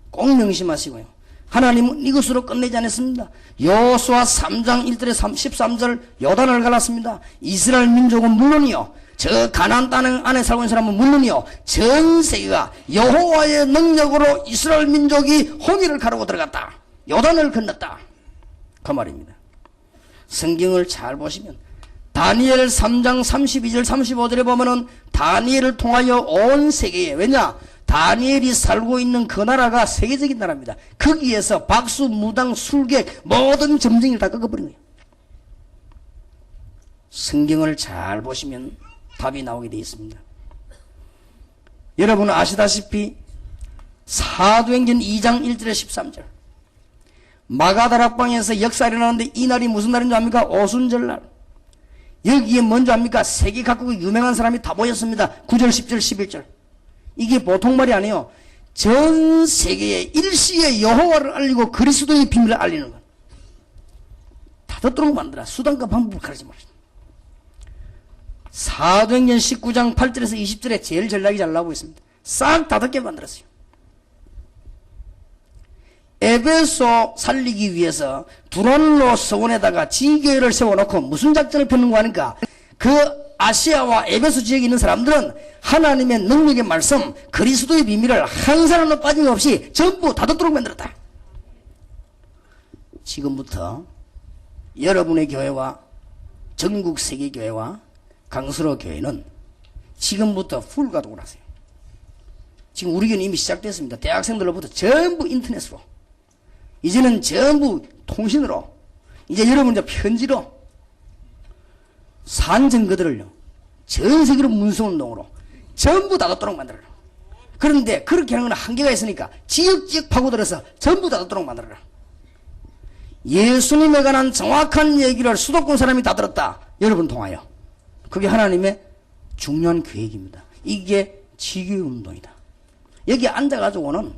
꼭 명심하시고요. 하나님은 이것으로 끝내지 않았습니다. 여호수아 3장 1절에 13절 요단을 갈랐습니다. 이스라엘 민족은 물론이요, 저 가나안 땅 안에 살고 있는 사람은 물론이요, 전 세계가 여호와의 능력으로 이스라엘 민족이 홍해를 가르고 들어갔다. 요단을 건넜다. 그 말입니다. 성경을 잘 보시면 다니엘 3장 32절 35절에 보면은 다니엘을 통하여 온 세계에, 왜냐? 다니엘이 살고 있는 그 나라가 세계적인 나라입니다. 거기에서 박수, 무당, 술객 모든 점쟁이를 다 꺾어버린 거예요. 성경을 잘 보시면 답이 나오게 되어 있습니다. 여러분은 아시다시피 사도행전 2장 1절에 13절 마가다락방에서 역사가 일어나는데 이 날이 무슨 날인 줄 압니까? 오순절날. 여기에 뭔지 압니까? 세계 각국의 유명한 사람이 다 모였습니다. 9절 10절 11절. 이게 보통 말이 아니에요. 전 세계에 일시에 여호와를 알리고 그리스도의 비밀을 알리는 것. 다 듣도록 만들어. 수단과 방법을 가르치지 말이죠. 사도행전 19장 8절에서 20절에 제일 전략이 잘 나오고 있습니다. 싹 다 듣게 만들었어요. 에베소 살리기 위해서 두란노 서원에다가 지교회를 세워놓고 무슨 작전을 펴는가 하니까 그 아시아와 에베소 지역에 있는 사람들은 하나님의 능력의 말씀, 그리스도의 비밀을 한 사람도 빠짐없이 전부 다 듣도록 만들었다. 지금부터 여러분의 교회와 전국 세계 교회와 강수로 교회는 지금부터 풀가동을 하세요. 지금 우리 교회는 이미 시작됐습니다. 대학생들로부터 전부 인터넷으로, 이제는 전부 통신으로, 이제 여러분 이제 편지로 산 증거들을요 전 세계로 문서운동으로 전부 다 듣도록 만들어라. 그런데 그렇게 하는 건 한계가 있으니까 지역지역 파고들어서 전부 다 듣도록 만들어라. 예수님에 관한 정확한 얘기를 수도권 사람이 다 들었다. 여러분 통하여. 그게 하나님의 중요한 계획입니다. 이게 지교의 운동이다. 여기 앉아가지고는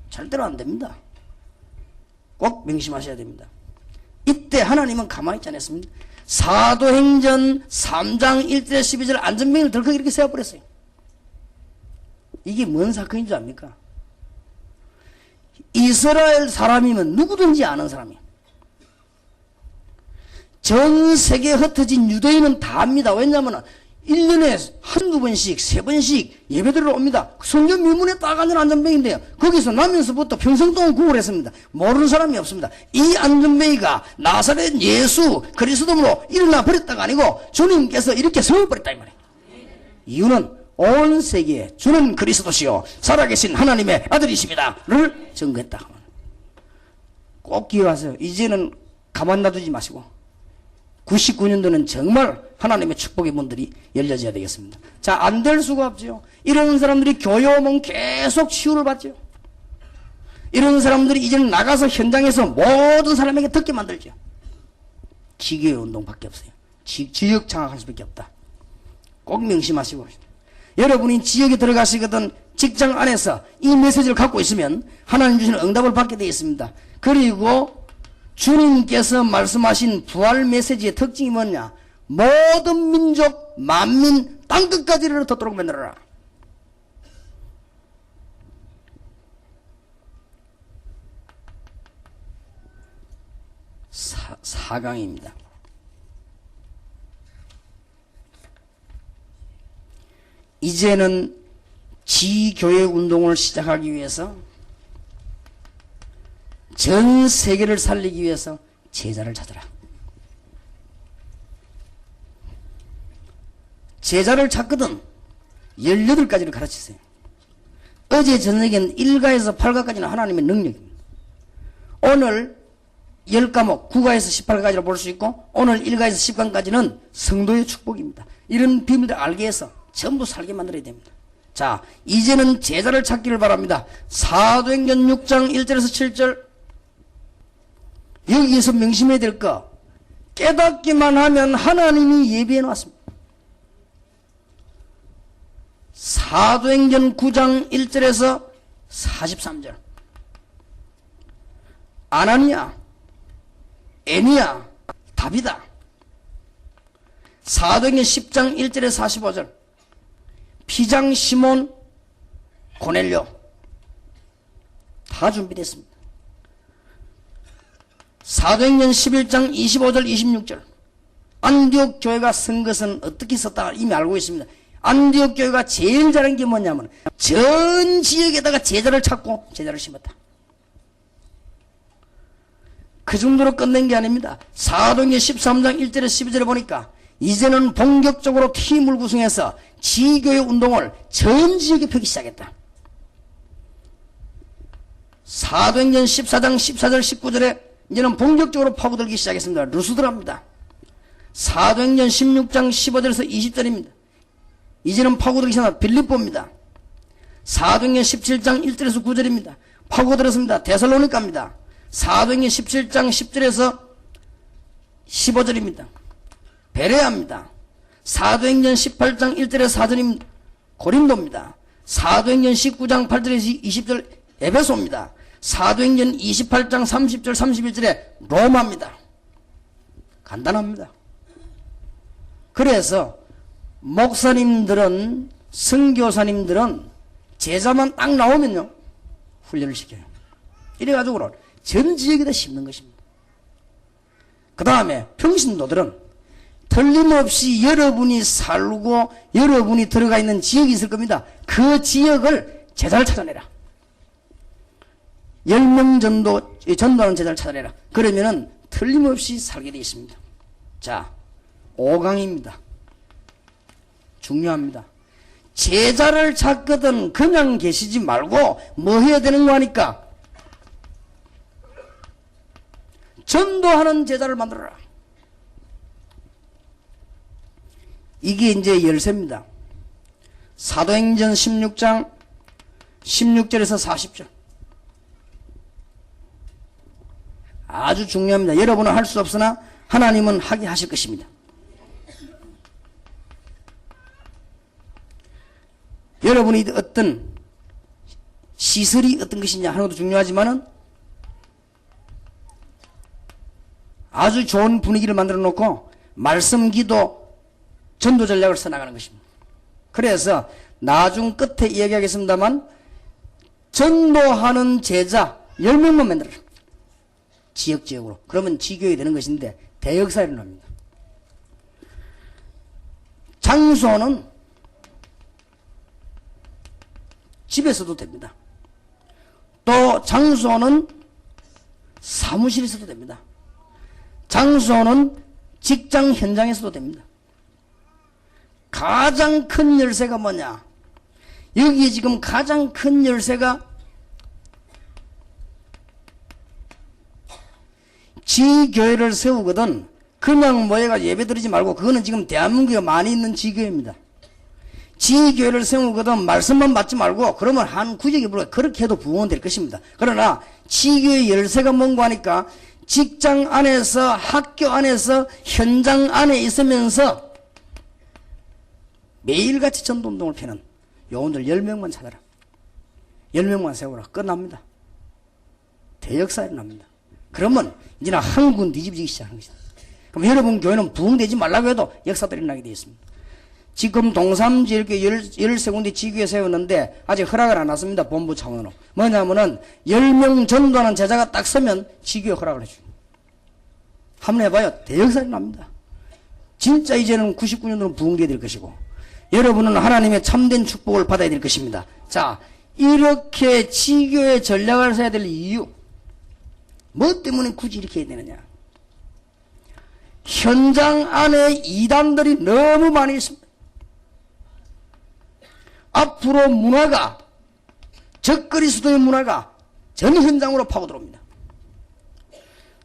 절대로 안 됩니다. 꼭 명심하셔야 됩니다. 이때 하나님은 가만히 있지 않았습니다. 사도행전 3장 1절 12절 안전병을 덜컥 이렇게 세워버렸어요. 이게 뭔 사건인 줄 압니까? 이스라엘 사람이면 누구든지 아는 사람이에요. 전 세계에 흩어진 유대인은 다 압니다. 왜냐하면 1년에 한두 번씩, 3번씩 예배드리러 옵니다. 성전 밀문에 딱 앉은 안전뱅이인데요. 거기서 나면서부터 평생 동안 구걸 했습니다. 모르는 사람이 없습니다. 이 안전뱅이가 나사렛 예수 그리스도로 일어나 버렸다가 아니고 주님께서 이렇게 세워버렸다 이 말이에요. 이유는 온 세계에 주는 그리스도시요 살아계신 하나님의 아들이십니다를 증거했다. 꼭 기억하세요. 이제는 가만 놔두지 마시고 99년도는 정말 하나님의 축복의 문들이 열려져야 되겠습니다. 자, 안 될 수가 없죠. 이런 사람들이 교회 오면 계속 치유를 받죠. 이런 사람들이 이제는 나가서 현장에서 모든 사람에게 듣게 만들죠. 지교회 운동밖에 없어요. 지역 장악할 수밖에 없다. 꼭 명심하시고, 여러분이 지역에 들어가시거든 직장 안에서 이 메시지를 갖고 있으면 하나님 주시는 응답을 받게 되어 있습니다. 그리고 주님께서 말씀하신 부활 메시지의 특징이 뭐냐? 모든 민족, 만민, 땅끝까지 이르러 덮도록 만들어라. 사강입니다. 이제는 지교회 운동을 시작하기 위해서, 전 세계를 살리기 위해서 제자를 찾아라. 제자를 찾거든 18가지를 가르치세요. 어제 저녁에는 1가에서 8가까지는 하나님의 능력입니다. 오늘 10과목 9가에서 18가지를 볼 수 있고, 오늘 1가에서 10강까지는 성도의 축복입니다. 이런 비밀을 알게 해서 전부 살게 만들어야 됩니다. 자, 이제는 제자를 찾기를 바랍니다. 사도행전 6장 1절에서 7절, 여기에서 명심해야 될 거, 깨닫기만 하면 하나님이 예비해 놨습니다. 사도행전 9장 1절에서 43절, 아나니아, 에니야, 다비다. 사도행전 10장 1절에서 45절, 피장 시몬, 고넬료. 다 준비됐습니다. 사도행전 11장 25절 26절, 안디옥 교회가 쓴 것은 어떻게 썼다 이미 알고 있습니다. 안디옥 교회가 제일 잘한 게 뭐냐면 전 지역에다가 제자를 찾고 제자를 심었다. 그 정도로 끝낸 게 아닙니다. 사도행전 13장 1절에서 12절에 보니까 이제는 본격적으로 팀을 구성해서 지교회 운동을 전 지역에 펴기 시작했다. 사도행전 14장 14절 19절에 이제는 본격적으로 파고들기 시작했습니다. 루스드라입니다. 사도행전 16장 15절에서 20절입니다. 이제는 파고들기 시작한 빌립보입니다. 사도행전 17장 1절에서 9절입니다. 파고들었습니다. 데살로니가입니다. 사도행전 17장 10절에서 15절입니다. 베레아입니다. 사도행전 18장 1절에서 4절입니다. 고린도입니다. 사도행전 19장 8절에서 20절 에베소입니다. 사도행전 28장 30절 31절에 로마입니다. 간단합니다. 그래서 목사님들은, 선교사님들은 제자만 딱 나오면요 훈련을 시켜요. 이래가지고 전 지역에다 심는 것입니다. 그 다음에 평신도들은 틀림없이 여러분이 살고 여러분이 들어가 있는 지역이 있을 겁니다. 그 지역을 제자를 찾아내라. 10명 전도하는 제자를 찾아내라. 그러면은 틀림없이 살게 되어 있습니다. 자, 5강입니다. 중요합니다. 제자를 찾거든 그냥 계시지 말고 뭐 해야 되는 거 하니까 전도하는 제자를 만들어라. 이게 이제 열쇠입니다. 사도행전 16장 16절에서 40절. 아주 중요합니다. 여러분은 할 수 없으나 하나님은 하게 하실 것입니다. 여러분이 어떤 시설이 어떤 것이냐 하는 것도 중요하지만은 아주 좋은 분위기를 만들어 놓고 말씀, 기도, 전도 전략을 써나가는 것입니다. 그래서 나중 끝에 이야기하겠습니다만 전도하는 제자 10명만 만들어라. 지역으로. 그러면 지교회 되는 것인데 대역사에 일어납니다. 장소는 집에서도 됩니다. 또 장소는 사무실에서도 됩니다. 장소는 직장 현장에서도 됩니다. 가장 큰 열쇠가 뭐냐? 여기에 지금 가장 큰 열쇠가 지교회를 세우거든 그냥 모여가 예배드리지 말고, 그거는 지금 대한민국에 많이 있는 지교회입니다. 지교회를 세우거든 말씀만 받지 말고 그러면 한 구역에 불과 그렇게 해도 부흥은 될 것입니다. 그러나 지교회 열쇠가 뭔가 하니까 직장 안에서, 학교 안에서, 현장 안에 있으면서 매일같이 전도운동을 펴는 요원들 10명만 찾아라. 10명만 세워라. 끝납니다. 대역사에 납니다. 그러면 이제는 한국은 뒤집어지기 시작하는 것이다. 그럼 여러분 교회는 부흥되지 말라고 해도 역사들이 일어나게 되어 있습니다. 지금 동삼지 이렇게 13군데 지교에 세웠는데 아직 허락을 안 왔습니다. 본부 차원으로. 뭐냐면은 10명 전도하는 제자가 딱 서면 지교에 허락을 해줘요. 한번 해봐요. 대역사가 납니다. 진짜 이제는 99년도는 부흥되어야 될 것이고 여러분은 하나님의 참된 축복을 받아야 될 것입니다. 자, 이렇게 지교의 전략을 써야 될 이유, 뭐 때문에 굳이 이렇게 해야 되느냐. 현장 안에 이단들이 너무 많이 있습니다. 앞으로 문화가, 적그리스도의 문화가 전 현장으로 파고들어옵니다.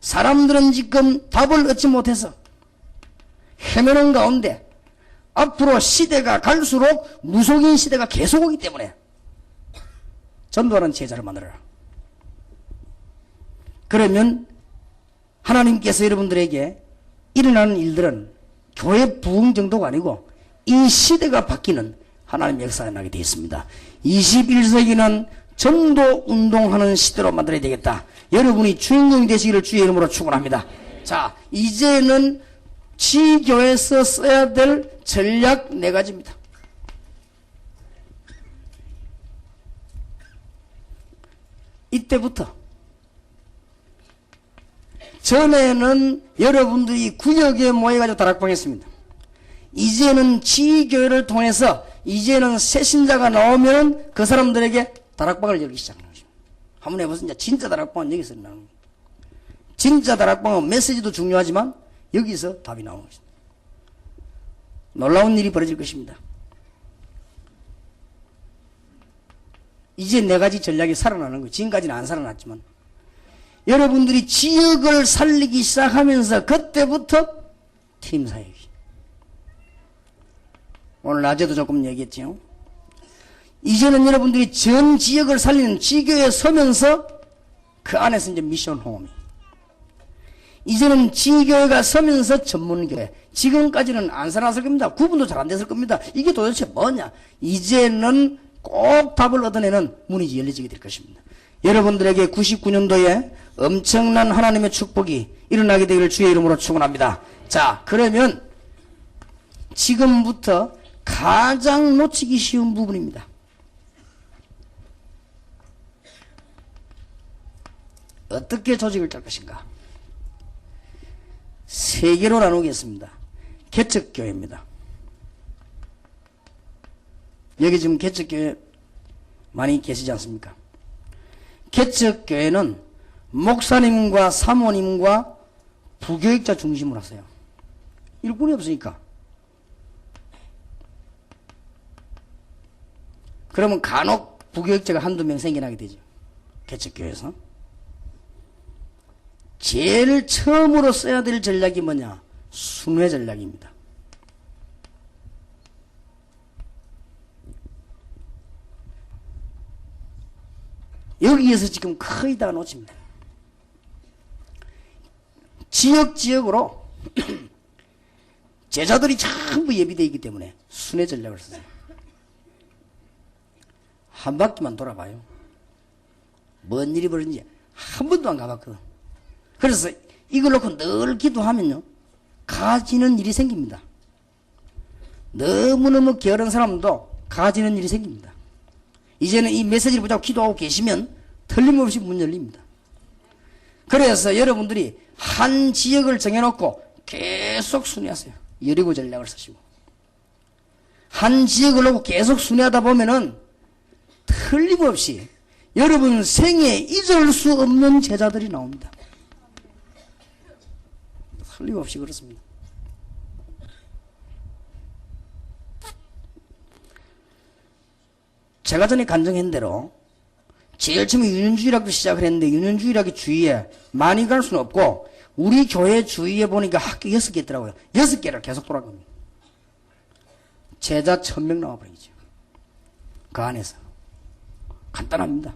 사람들은 지금 답을 얻지 못해서 헤매는 가운데 앞으로 시대가 갈수록 무속인 시대가 계속 오기 때문에 전도하는 제자를 만들어라. 그러면 하나님께서 여러분들에게 일어나는 일들은 교회 부흥 정도가 아니고 이 시대가 바뀌는 하나님의 역사가 나게 되어 있습니다. 21세기는 전도 운동하는 시대로 만들어야 되겠다. 여러분이 주인공이 되시기를 주의 이름으로 축원합니다. 자, 이제는 지교에서 써야 될 전략 4가지입니다. 이때부터 전에는 여러분들이 구역에 모여가지고 다락방 했습니다. 이제는 지교회를 통해서 이제는 새신자가 나오면 그 사람들에게 다락방을 열기 시작하는 거죠. 한번 해보세요. 진짜 다락방은 여기서 나오는 거예요. 진짜 다락방은 메시지도 중요하지만 여기서 답이 나오는 것입니다. 놀라운 일이 벌어질 것입니다. 이제 4가지 전략이 살아나는 거예요. 지금까지는 안 살아났지만 여러분들이 지역을 살리기 시작하면서 그때부터 팀 사역이. 오늘 낮에도 조금 얘기했죠. 이제는 여러분들이 전 지역을 살리는 지교에 서면서 그 안에서 이제 미션 홈이. 이제는 지교회가 서면서 전문교회. 지금까지는 안 살았을 겁니다. 구분도 잘 안 됐을 겁니다. 이게 도대체 뭐냐? 이제는 꼭 답을 얻어내는 문이 열려지게 될 것입니다. 여러분들에게 99년도에 엄청난 하나님의 축복이 일어나게 되기를 주의 이름으로 축원합니다. 자, 그러면 지금부터 가장 놓치기 쉬운 부분입니다. 어떻게 조직을 짤 것인가? 3개로 나누겠습니다. 개척교회입니다. 여기 지금 개척교회 많이 계시지 않습니까? 개척교회는 목사님과 사모님과 부교육자 중심으로 하세요. 일꾼이 없으니까. 그러면 간혹 부교육자가 한두 명 생겨나게 되죠. 개척교회에서. 제일 처음으로 써야 될 전략이 뭐냐? 순회 전략입니다. 여기에서 지금 거의 다 놓칩니다. 지역으로 제자들이 전부 예비되어 있기 때문에 순회 전략을 쓰세요. 한 바퀴만 돌아봐요. 뭔 일이 벌어진지 한 번도 안 가봤거든. 그래서 이걸 놓고 늘 기도하면요, 가지는 일이 생깁니다. 너무너무 게으른 사람도 가지는 일이 생깁니다. 이제는 이 메시지를 보자고 기도하고 계시면 틀림없이 문 열립니다. 그래서 여러분들이 한 지역을 정해놓고 계속 순회하세요. 여리고 전략을 쓰시고. 한 지역을 놓고 계속 순회하다 보면은 틀림없이 여러분 생에 잊을 수 없는 제자들이 나옵니다. 틀림없이 그렇습니다. 제가 전에 간증한 대로 제일 처음에 유년주일학교 시작을 했는데 유년주일학교 주위에 많이 갈 수는 없고 우리 교회 주위에 보니까 학교 6개 있더라고요. 6개를 계속 돌아갑니다. 제자 1000명 나와버리죠. 그 안에서. 간단합니다.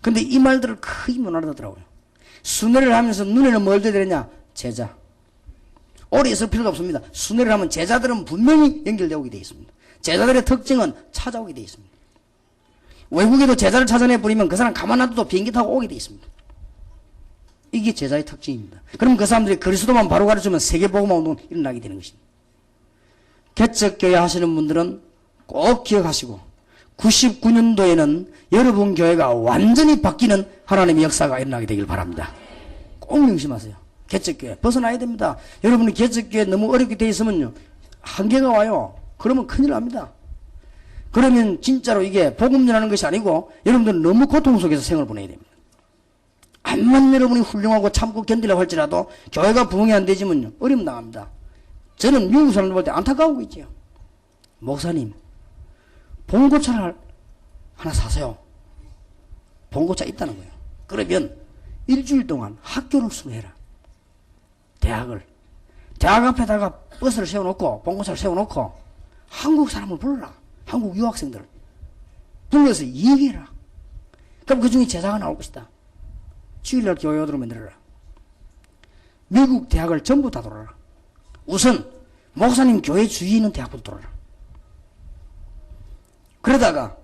근데 이 말들을 거의 못 알아듣더라고요. 순회를 하면서 눈에는 뭘 둬야 되느냐? 제자. 오래 있을 필요도 없습니다. 순회를 하면 제자들은 분명히 연결되어 되어 있습니다. 제자들의 특징은 찾아오게 되어 있습니다. 외국에도 제자를 찾아내 버리면 그 사람 가만 놔둬도 비행기 타고 오게 되어 있습니다. 이게 제자의 특징입니다. 그럼 그 사람들이 그리스도만 바로 가르치면 세계복음화 운동은 일어나게 되는 것입니다. 개척교회 하시는 분들은 꼭 기억하시고 99년도에는 여러분 교회가 완전히 바뀌는 하나님의 역사가 일어나게 되길 바랍니다. 꼭 명심하세요. 개척교회 벗어나야 됩니다. 여러분이 개척교회 너무 어렵게 돼 있으면요 한계가 와요. 그러면 큰일 납니다. 그러면 진짜로 이게 복음 전하는 것이 아니고 여러분들은 너무 고통 속에서 생을 보내야 됩니다. 암만 여러분이 훌륭하고 참고 견디려고 할지라도 교회가 부흥이 안 되지면요 어려움 당합니다. 저는 미국 사람들 볼 때 안타까우고 있죠. 목사님 봉고차를 하나 사세요. 봉고차 있다는 거예요. 그러면 일주일 동안 학교를 수료해라. 대학 앞에다가 버스를 세워놓고 봉고차를 세워놓고 한국 사람을 불러라. 한국 유학생들 불러서 얘기해라. 그럼 그 중에 제자가 나올 것이다. 주일날 교회 오도록 만들어라. 미국 대학을 전부 다 돌아라. 우선 목사님 교회 주위에 있는 대학부터 돌아라. 그러다가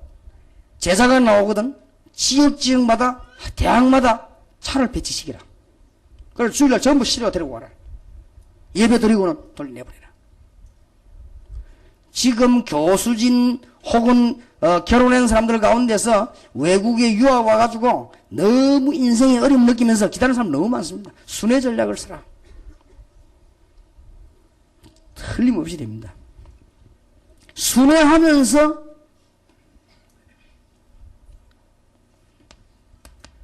제자가 나오거든 지역마다 대학마다 차를 배치시키라. 그걸 주일날 전부 실어 데리고 와라. 예배 드리고는 돌려내버리라. 지금 교수진 혹은 결혼한 사람들 가운데서 외국에 유학 와가지고 너무 인생에 어려움 느끼면서 기다리는 사람 너무 많습니다. 순회 전략을 쓰라. 틀림없이 됩니다. 순회하면서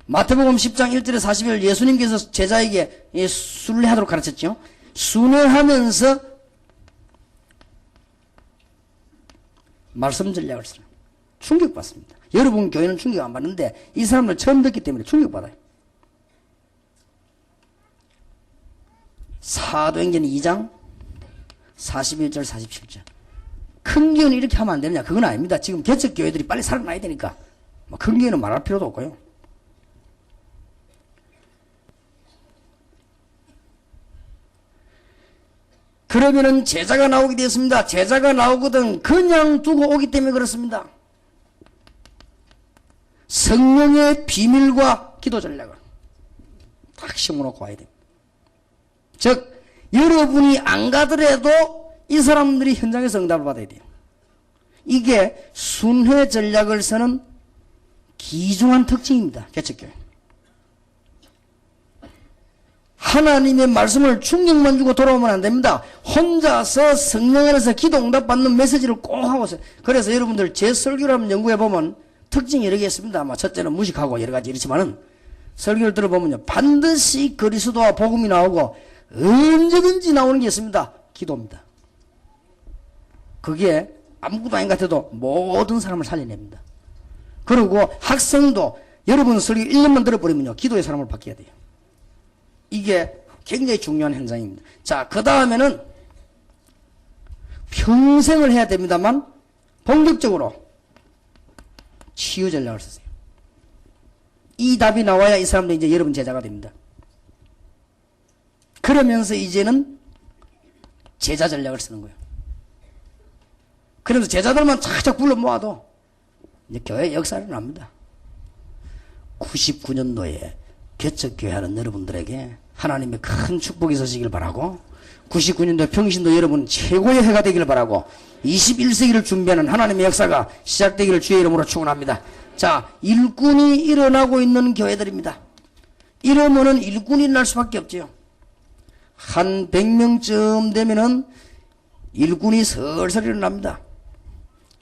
마태복음 10장 1절에 40일 예수님께서 제자에게 순례하도록 가르쳤죠. 순회하면서 말씀 전략을 쓰라. 충격받습니다. 여러분 교회는 충격 안 받는데 이 사람들 처음 듣기 때문에 충격받아요. 사도행전 2장 41절 47절 큰 교회는 이렇게 하면 안 되느냐 그건 아닙니다. 지금 개척교회들이 빨리 살아나야 되니까 큰 교회는 말할 필요도 없고요. 그러면은 제자가 나오게 되었습니다. 제자가 나오거든 그냥 두고 오기 때문에 그렇습니다. 성령의 비밀과 기도 전략을 딱 심어놓고 와야 됩니다. 즉 여러분이 안 가더라도 이 사람들이 현장에서 응답을 받아야 돼요. 이게 순회 전략을 쓰는 기중한 특징입니다. 개척교회. 하나님의 말씀을 충격만 주고 돌아오면 안 됩니다. 혼자서 성령 안에서 기도 응답 받는 메시지를 꼭 하고 있어요. 그래서 여러분들 제 설교를 한번 연구해보면 특징이 여러 개 있습니다. 첫째는 무식하고 여러 가지 이렇지만은 설교를 들어보면요. 반드시 그리스도와 복음이 나오고 언제든지 나오는 게 있습니다. 기도입니다. 그게 아무것도 아닌 것 같아도 모든 사람을 살려냅니다. 그리고 학생도 여러분 설교 1년만 들어버리면요. 기도의 사람을 바뀌어야 돼요. 이게 굉장히 중요한 현상입니다. 자, 그 다음에는 평생을 해야 됩니다만 본격적으로 치유 전략을 쓰세요. 이 답이 나와야 이 사람도 이제 여러분 제자가 됩니다. 그러면서 이제는 제자 전략을 쓰는 거예요. 그러면서 제자들만 착착 불러 모아도 이제 교회 역사를 납니다. 99년도에 개척교회 하는 여러분들에게 하나님의 큰 축복이 있으시길 바라고 99년도 평신도 여러분 최고의 해가 되기를 바라고 21세기를 준비하는 하나님의 역사가 시작되기를 주의 이름으로 축원합니다. 자, 일꾼이 일어나고 있는 교회들입니다. 이러면은 일꾼이 날 수밖에 없죠. 한 100명쯤 되면은 일꾼이 슬슬 일어납니다.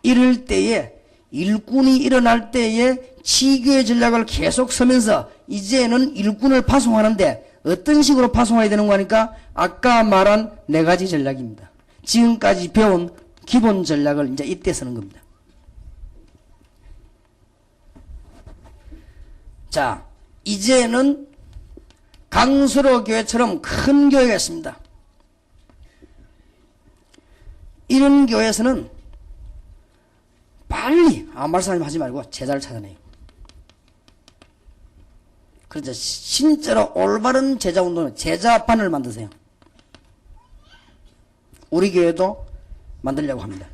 이럴 때에 일꾼이 일어날 때에 치교의 전략을 계속 서면서 이제는 일꾼을 파송하는데 어떤 식으로 파송해야 되는 거니까 아까 말한 4가지 전략입니다. 지금까지 배운 기본 전략을 이제 이때 쓰는 겁니다. 자, 이제는 강수로 교회처럼 큰 교회가 있습니다. 이런 교회에서는 빨리 아무 말씀 하지 말고 제자를 찾아내요. 그래서 진짜로 올바른 제자 운동은 제자반을 만드세요. 우리 교회도 만들려고 합니다.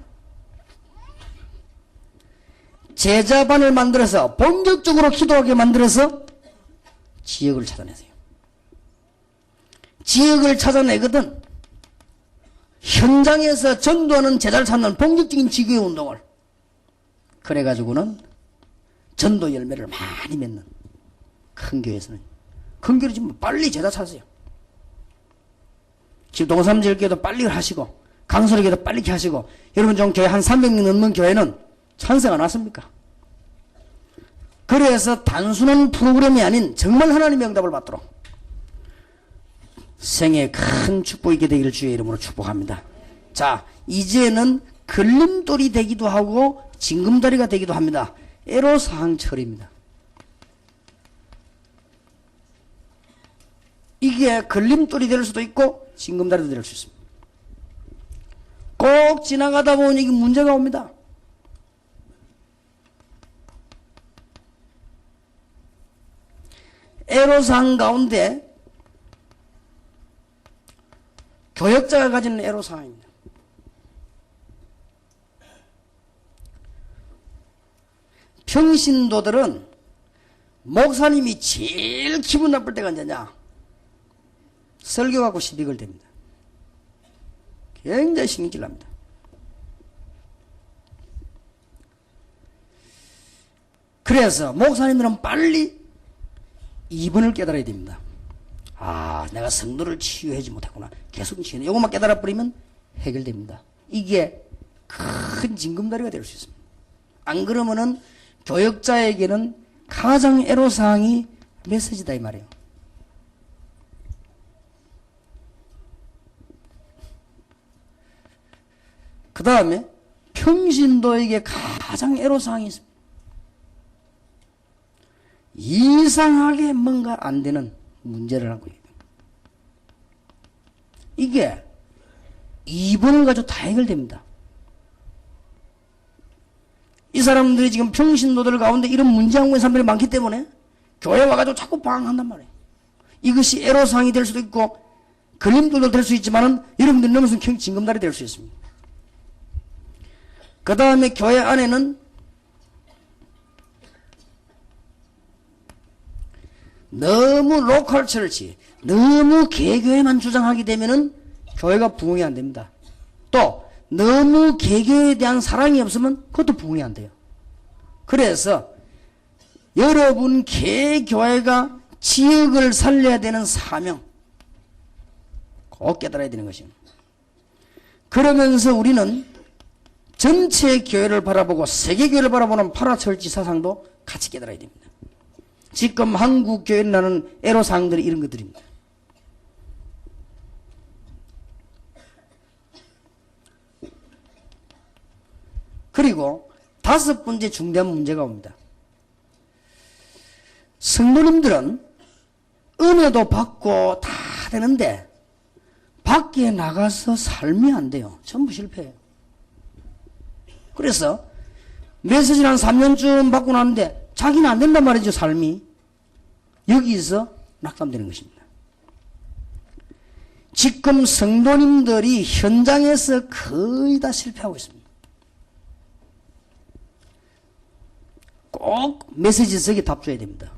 제자반을 만들어서 본격적으로 기도하게 만들어서 지역을 찾아내세요. 지역을 찾아내거든 현장에서 전도하는 제자를 찾는 본격적인 지교회 운동을 그래가지고는 전도 열매를 많이 맺는 큰 교회에서는 큰 교회 지금 빨리 제자 찾으세요. 지금 동삼지역교회도 빨리 하시고 강서교회도 빨리 하시고 여러분 좀 교회 한 300명 넘는 교회는 찬스가 났습니까? 그래서 단순한 프로그램이 아닌 정말 하나님의 응답을 받도록 생애에 큰 축복이 있게 되기를 주의 이름으로 축복합니다. 자, 이제는 걸림돌이 되기도 하고 징검다리가 되기도 합니다. 애로사항철입니다. 이게 걸림돌이 될 수도 있고 징검다리도 될 수 있습니다. 꼭 지나가다 보면 이게 문제가 옵니다. 애로사항 가운데 교역자가 가지는 애로사항입니다. 평신도들은 목사님이 제일 기분 나쁠 때가 언제냐? 설교 갖고 시비 걸 때입니다. 굉장히 신경질 납니다. 그래서 목사님들은 빨리 이분을 깨달아야 됩니다. 아, 내가 성도를 치유하지 못했구나. 계속 치유해. 이것만 깨달아버리면 해결됩니다. 이게 큰 징검다리가 될 수 있습니다. 안 그러면은 교역자에게는 가장 애로사항이 메시지다 이 말이에요. 그 다음에 평신도에게 가장 애로사항이 있습니다. 이상하게 뭔가 안 되는 문제를 하고 있어요. 이게 2번을 가지고 다 해결됩니다. 이 사람들이 지금 평신도들 가운데 이런 문제하고 있는 사람들이 많기 때문에 교회 와가지고 자꾸 방황한단 말이에요. 이것이 애로사항이 될 수도 있고 걸림돌도 될 수 있지만은 여러분들이 넘어서 징검다리 될 수 있습니다. 그 다음에 교회 안에는 너무 로컬 철치, 너무 개교회만 주장하게 되면은 교회가 부흥이 안 됩니다. 또 너무 개교에 대한 사랑이 없으면 그것도 부흥이 안 돼요. 그래서 여러분 개교회가 지역을 살려야 되는 사명 꼭 깨달아야 되는 것입니다. 그러면서 우리는 전체 교회를 바라보고 세계교회를 바라보는 파라철지 사상도 같이 깨달아야 됩니다. 지금 한국 교회는 나는 애로사항들이 이런 것들입니다. 그리고 5번째 중대한 문제가 옵니다. 성도님들은 은혜도 받고 다 되는데 밖에 나가서 삶이 안 돼요. 전부 실패해요. 그래서 메시지를 한 3년쯤 받고 나는데 자기는 안 된단 말이죠. 삶이. 여기서 낙담되는 것입니다. 지금 성도님들이 현장에서 거의 다 실패하고 있습니다. 꼭 메시지석에 답 줘야 됩니다.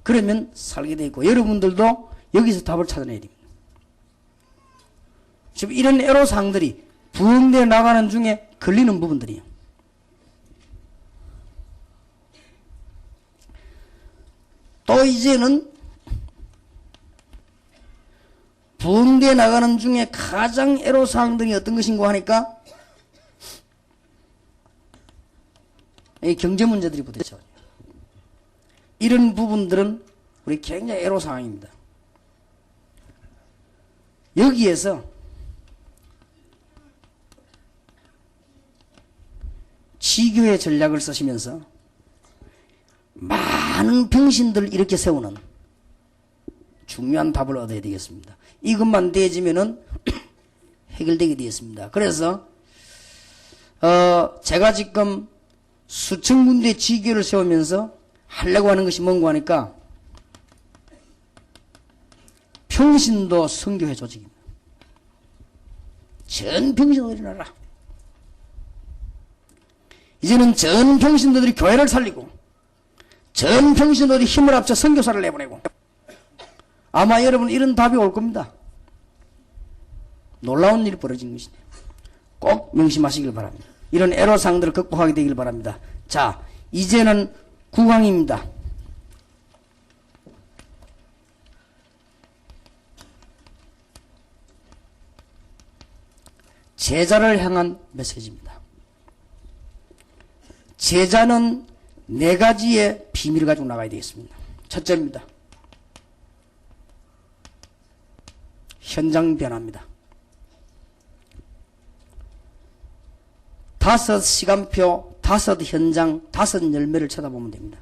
그러면 살게 돼 있고 여러분들도 여기서 답을 찾아내야 됩니다. 지금 이런 애로사항들이 부흥되어 나가는 중에 걸리는 부분들이에요. 또 이제는 부흥되어 나가는 중에 가장 애로사항들이 어떤 것인가 하니까 이 경제 문제들이 부딪혀요. 이런 부분들은 우리 굉장히 애로사항입니다. 여기에서 지교의 전략을 쓰시면서 많은 병신들을 이렇게 세우는 중요한 답을 얻어야 되겠습니다. 이것만 되어지면은 해결되게 되겠습니다. 그래서 제가 지금 수천 군데 지교를 세우면서 하려고 하는 것이 뭔가 하니까 평신도 선교회 조직입니다. 전 평신도들이 일어나라. 이제는 전 평신도들이 교회를 살리고 전 평신도들이 힘을 합쳐 선교사를 내보내고 아마 여러분 이런 답이 올 겁니다. 놀라운 일이 벌어진 것이네요. 꼭 명심하시길 바랍니다. 이런 애로사항들을 극복하게 되길 바랍니다. 자, 이제는 9강입니다. 제자를 향한 메시지입니다. 제자는 4가지의 비밀을 가지고 나가야 되겠습니다. 첫째입니다. 현장 변화입니다. 5 시간표, 5 현장, 5 열매를 쳐다보면 됩니다.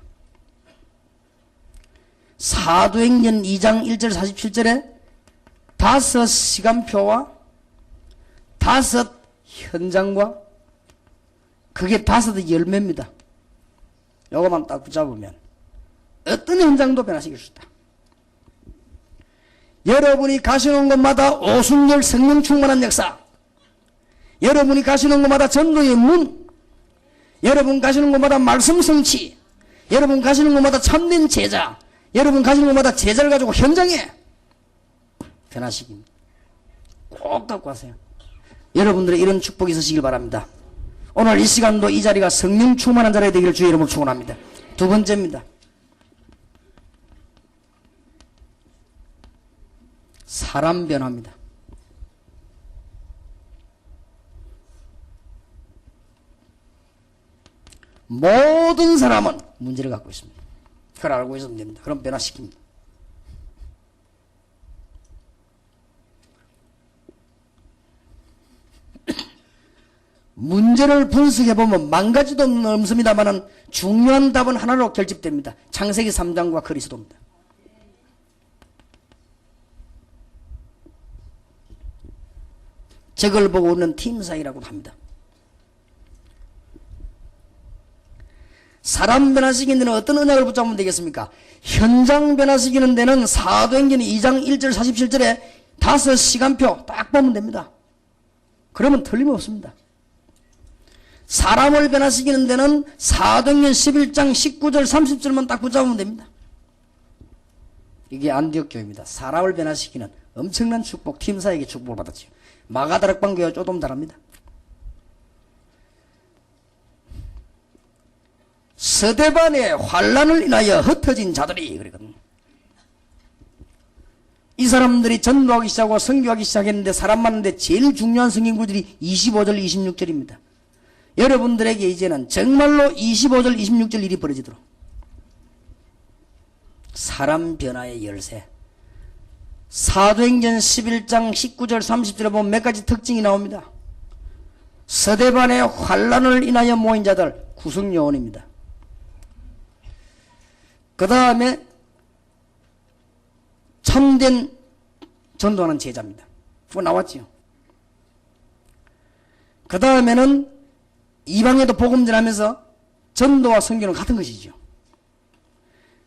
사도행전 2장 1절 47절에 5 시간표와 5 현장과 그게 5 열매입니다. 요거만 딱 붙잡으면 어떤 현장도 변화시킬 수 있다. 여러분이 가시는 곳마다 오순절 성령 충만한 역사, 여러분이 가시는 곳마다 전도의 문, 여러분 가시는 곳마다 말씀 성취, 여러분 가시는 곳마다 참된 제자, 여러분 가시는 곳마다 제자를 가지고 현장에 변화시킵니다. 꼭 갖고 가세요. 여러분들의 이런 축복이 있으시길 바랍니다. 오늘 이 시간도 이 자리가 성령 충만한 자리가 되기를 주의 이름으로 축원합니다. 2번째입니다. 사람 변화입니다. 모든 사람은 문제를 갖고 있습니다. 그걸 알고 있으면 됩니다. 그럼 변화시킵니다. 문제를 분석해보면 10,000가지도 넘습니다만 중요한 답은 하나로 결집됩니다. 창세기 3장과 그리스도입니다. 저걸 보고 우리는 팀사이라고도 합니다. 사람 변화시키는 데는 어떤 언약을 붙잡으면 되겠습니까? 현장 변화시키는 데는 사도행전 2장 1절 47절에 5 시간표 딱 보면 됩니다. 그러면 틀림없습니다. 사람을 변화시키는 데는 사도행전 11장 19절 30절만 딱 붙잡으면 됩니다. 이게 안디옥 교회입니다. 사람을 변화시키는 엄청난 축복, 팀사에게 축복을 받았죠. 마가다락방 교회가 조금 다릅니다. 서대반의 환란을 인하여 흩어진 자들이 그러거든요. 이 사람들이 전도하기 시작하고 선교하기 시작했는데 사람 많은데 제일 중요한 성경 구절이 25절 26절입니다. 여러분들에게 이제는 정말로 25절 26절 일이 벌어지도록 사람 변화의 열쇠, 사도행전 11장 19절 30절에 보면 몇 가지 특징이 나옵니다. 서대반의 환란을 인하여 모인 자들 구성요원입니다. 그 다음에 참된 전도하는 제자입니다. 그거 나왔지요. 그 다음에는 이방에도 복음 전하면서 전도와 선교는 같은 것이죠.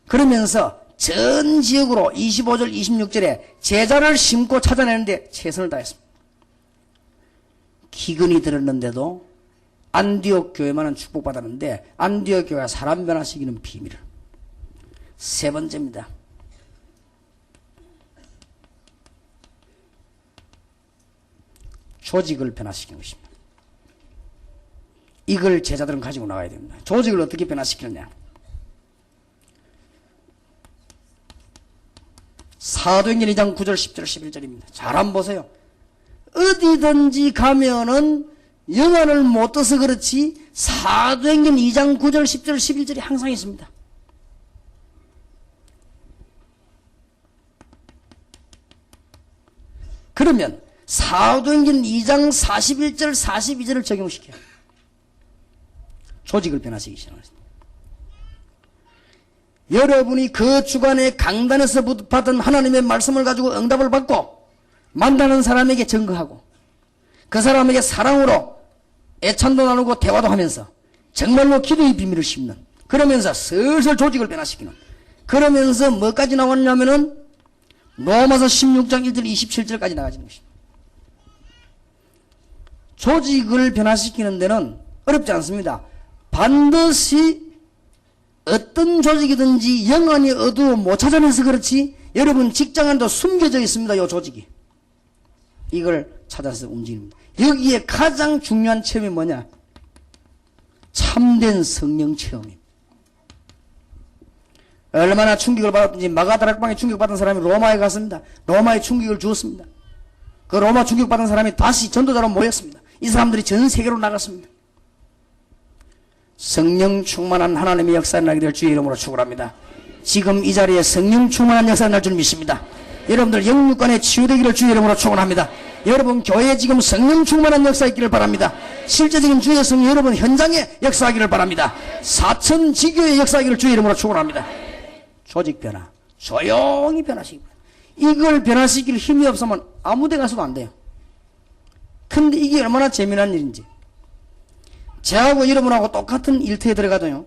그러면서 전 지역으로 25절 26절에 제자를 심고 찾아내는데 최선을 다했습니다. 기근이 들었는데도 안디옥 교회만은 축복받았는데 안디옥 교회가 사람 변화시키는 비밀을. 3번째입니다. 조직을 변화시키는 것입니다. 이걸 제자들은 가지고 나가야 됩니다. 조직을 어떻게 변화시키느냐. 사도행전 2장 9절 10절 11절입니다. 잘 한번 보세요. 어디든지 가면은 영안을 못 떠서 그렇지 사도행전 2장 9절 10절 11절이 항상 있습니다. 그러면 사도행전 2장 41절 42절을 적용시켜요. 조직을 변화시키기 시작합니다. 여러분이 그 주간에 강단에서 받은 하나님의 말씀을 가지고 응답을 받고 만나는 사람에게 증거하고 그 사람에게 사랑으로 애찬도 나누고 대화도 하면서 정말로 기도의 비밀을 심는, 그러면서 슬슬 조직을 변화시키는, 그러면서 뭐까지 나왔냐면은 로마서 16장 1절 27절까지 나가지는 것입니다. 조직을 변화시키는 데는 어렵지 않습니다. 반드시 어떤 조직이든지 영안이 어두워 못 찾아내서 그렇지 여러분 직장안도 숨겨져 있습니다. 이 조직이. 이걸 찾아서 움직입니다. 여기에 가장 중요한 체험이 뭐냐? 참된 성령 체험입니다. 얼마나 충격을 받았든지 마가다락방에 충격받은 사람이 로마에 갔습니다. 로마에 충격을 주었습니다. 그 로마 충격받은 사람이 다시 전도자로 모였습니다. 이 사람들이 전 세계로 나갔습니다. 성령 충만한 하나님의 역사가 나게 될 주의 이름으로 축원합니다. 지금 이 자리에 성령 충만한 역사가 날 줄 믿습니다. 여러분들 영육간에 치유되기를 주의 이름으로 축원합니다. 여러분 교회에 지금 성령 충만한 역사 있기를 바랍니다. 실제적인 주의 성령 여러분 현장에 역사하기를 바랍니다. 사천 지교의 역사하기를 주의 이름으로 축원합니다. 조직 변화 조용히 변화시키고 이걸 변화시킬 힘이 없으면 아무 데 가서도 안 돼요. 근데 이게 얼마나 재미난 일인지 저하고 여러분하고 똑같은 일터에 들어가도요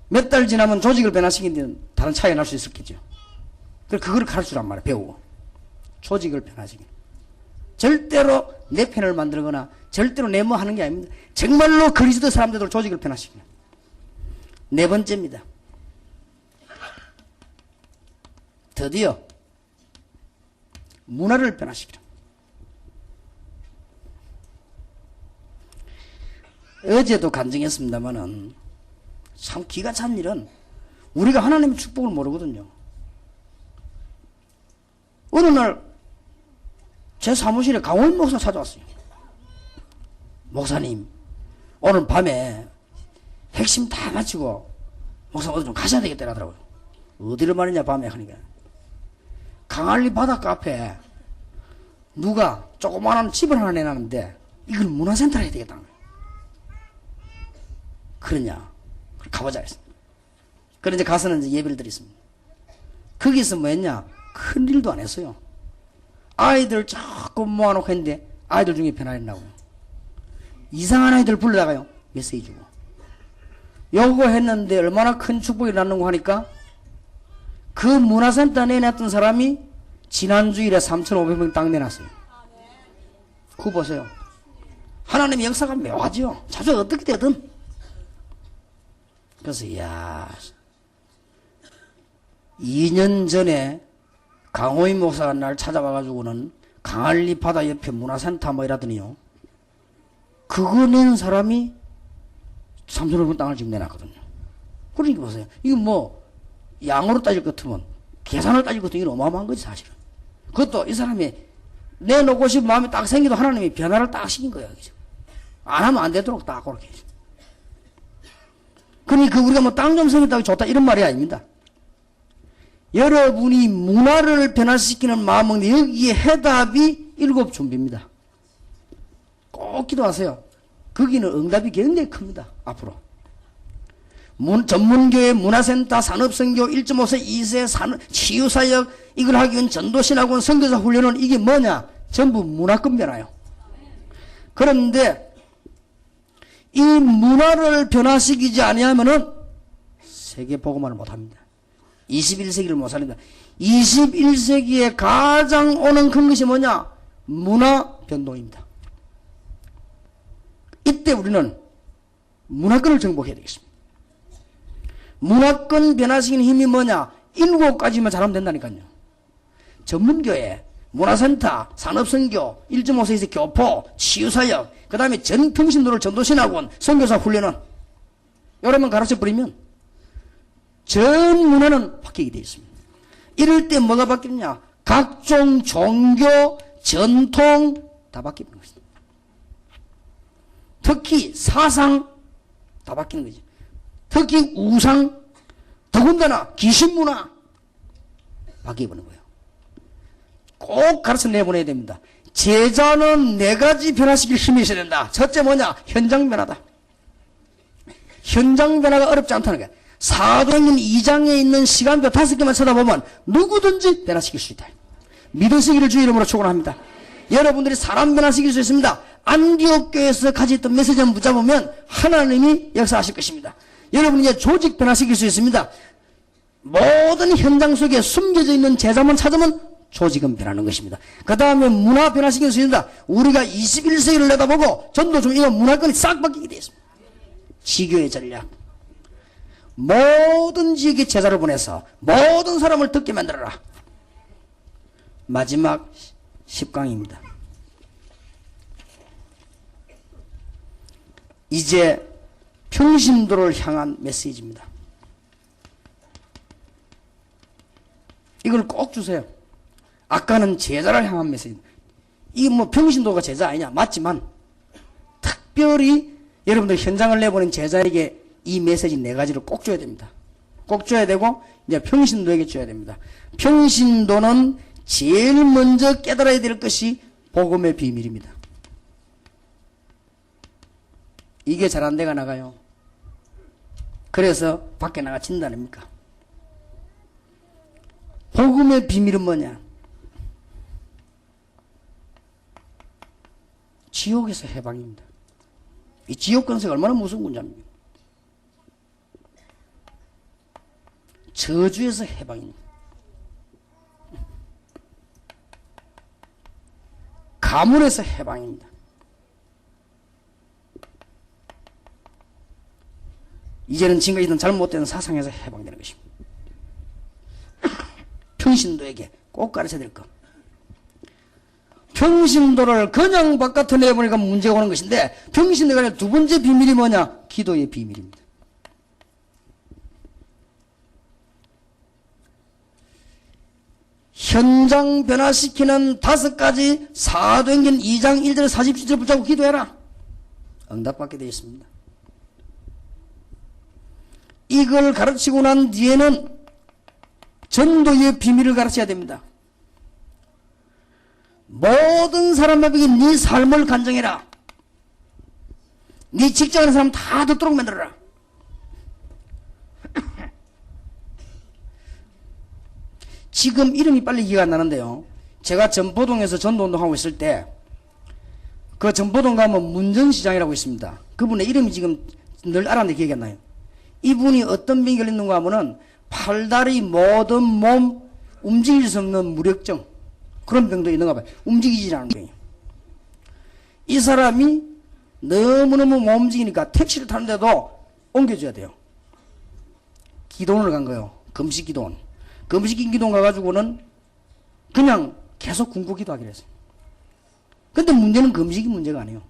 몇 달 지나면 조직을 변화시키는 데는 다른 차이가 날 수 있었겠죠. 그걸 가르치란 말이에요. 배우고 조직을 변화시키는 절대로 내 편을 만들거나 절대로 내 뭐 하는 게 아닙니다. 정말로 그리스도 사람들도 조직을 변화시키는 네 번째입니다. 드디어 문화를 변화시키라. 어제도 간증했습니다마는 참 기가 찬 일은 우리가 하나님의 축복을 모르거든요. 어느 날 제 사무실에 강원 목사 찾아왔어요. 목사님 오늘 밤에 핵심 다 마치고 목사 어디 좀 가셔야 되겠다 하더라고요. 어디를 말이냐 밤에 하니까 강할리 바닷가 앞에 누가 조그마한 집을 하나 내놨는데 이걸 문화센터로 해야 되겠다는 거예요. 그러냐 가보자 했어요. 그래서 이제 가서는 이제 예배를 드렸습니다. 거기서 뭐 했냐 큰 일도 안 했어요. 아이들 자꾸 모아놓고 했는데 아이들 중에 변화했나고요. 이상한 아이들 불러다가요 메시지 주고 요거 했는데 얼마나 큰 축복이 났는고 하니까 그 문화센터 내놨던 사람이 지난주일에 3,500명 땅 내놨어요. 그거 보세요. 하나님의 역사가 묘하죠. 자주 어떻게 되든. 그래서 이야 2년 전에 강호인 목사가 날 찾아와가지고는 강할리 바다 옆에 문화센터 뭐 이라더니요 그거 낸 사람이 3,500원 땅을 지금 내놨거든요. 그러니까 보세요. 이거 뭐 양으로 따질 것 같으면 계산을 따질 것 같으면 이건 어마어마한 거지 사실은. 그것도 이 사람이 내놓고 싶은 마음이 딱 생기도 하나님이 변화를 딱 시킨 거예요. 안 하면 안 되도록 딱 그렇게. 그러니까 우리가 뭐 땅 좀 생겼다고 좋다 이런 말이 아닙니다. 여러분이 문화를 변화시키는 마음은 여기에 해답이 7 준비입니다. 꼭 기도하세요. 거기는 응답이 굉장히 큽니다. 앞으로. 전문교회, 문화센터, 산업선교, 1.5세, 2세, 치유사역 이걸 하기 위한 전도신학원, 선교사 훈련은 이게 뭐냐? 전부 문화권 변화요. 그런데 이 문화를 변화시키지 아니하면은 세계 복음화를 못합니다. 21세기를 못 살립니다. 21세기에 가장 오는 큰 것이 뭐냐? 문화 변동입니다. 이때 우리는 문화권을 정복해야 되겠습니다. 문화권 변화시키는 힘이 뭐냐? 7가지만 잘하면 된다니까요. 전문교회, 문화센터, 산업선교, 1.5세 이상 교포, 치유사역, 그 다음에 전통신도를 전도신학원, 선교사 훈련원 여러분 가르쳐버리면 전 문화는 바뀌게 되어 있습니다. 이럴 때 뭐가 바뀌느냐? 각종 종교, 전통 다 바뀌는 것입니다. 특히 사상 다 바뀌는 거죠. 특히 우상, 더군다나 귀신문화 바뀌어버리는 거예요. 꼭 가르쳐 내보내야 됩니다. 제자는 4가지 변화시킬 힘이 있어야 된다. 첫째 뭐냐? 현장 변화다. 현장 변화가 어렵지 않다는 거야. 사도행전 2장에 있는 시간표 5개만 쳐다보면 누구든지 변화시킬 수 있다. 믿으시기를 주의 이름으로 축원합니다. 여러분들이 사람 변화시킬 수 있습니다. 안디옥 교회에서 가졌던 메시지를 붙잡으면 하나님이 역사하실 것입니다. 여러분이 이제 조직 변화시킬 수 있습니다. 모든 현장 속에 숨겨져 있는 제자만 찾으면 조직은 변하는 것입니다. 그 다음에 문화 변화시킬 수 있습니다. 우리가 21세기를 내다보고 전도 좀 이거 문화권이 싹 바뀌게 되어 있습니다. 지교의 전략. 모든 지역에 제자를 보내서 모든 사람을 듣게 만들어라. 마지막 10강입니다. 이제 평신도를 향한 메시지입니다. 이걸 꼭 주세요. 아까는 제자를 향한 메시지. 이게 뭐 평신도가 제자 아니냐? 맞지만 특별히 여러분들 현장을 내보낸 제자에게 이 메시지 4가지를 꼭 줘야 됩니다. 꼭 줘야 되고 이제 평신도에게 줘야 됩니다. 평신도는 제일 먼저 깨달아야 될 것이 복음의 비밀입니다. 이게 잘 안 돼가 나가요. 그래서 밖에 나가 진단합니까? 복음의 비밀은 뭐냐? 지옥에서 해방입니다. 이 지옥 권세가 얼마나 무서운 군자입니까? 저주에서 해방입니다. 가문에서 해방입니다. 이제는 지금까지 잘못된 사상에서 해방되는 것입니다. 평신도에게 꼭 가르쳐야 될 것. 평신도를 그냥 바깥에 내보니까 문제가 오는 것인데, 평신도가 아니라 두 번째 비밀이 뭐냐? 기도의 비밀입니다. 현장 변화시키는 5가지 사도행전 2장 1절 47절 붙잡고 기도해라. 응답받게 되어 있습니다. 이걸 가르치고 난 뒤에는 전도의 비밀을 가르쳐야 됩니다. 모든 사람에게 네 삶을 간증해라. 네 직장하는 사람 다 듣도록 만들어라. 지금 이름이 빨리 기억이 안 나는데요. 제가 전포동에서 전도운동하고 있을 때 그 전포동 가면 문전시장이라고 있습니다. 그분의 이름이 지금 늘 알았는데 기억이 안 나요. 이분이 어떤 병이 걸렸는가 하면은 팔다리 모든 몸 움직일 수 없는 무력증, 그런 병도 있는가 봐요. 움직이지 않는 병이에요. 이 사람이 너무너무 못 움직이니까 택시를 타는데도 옮겨줘야 돼요. 기도원을 간 거예요. 금식 기도원. 금식 기도원 가가지고는 그냥 계속 굶고 기도하기로 했어요. 근데 문제는 금식이 문제가 아니에요.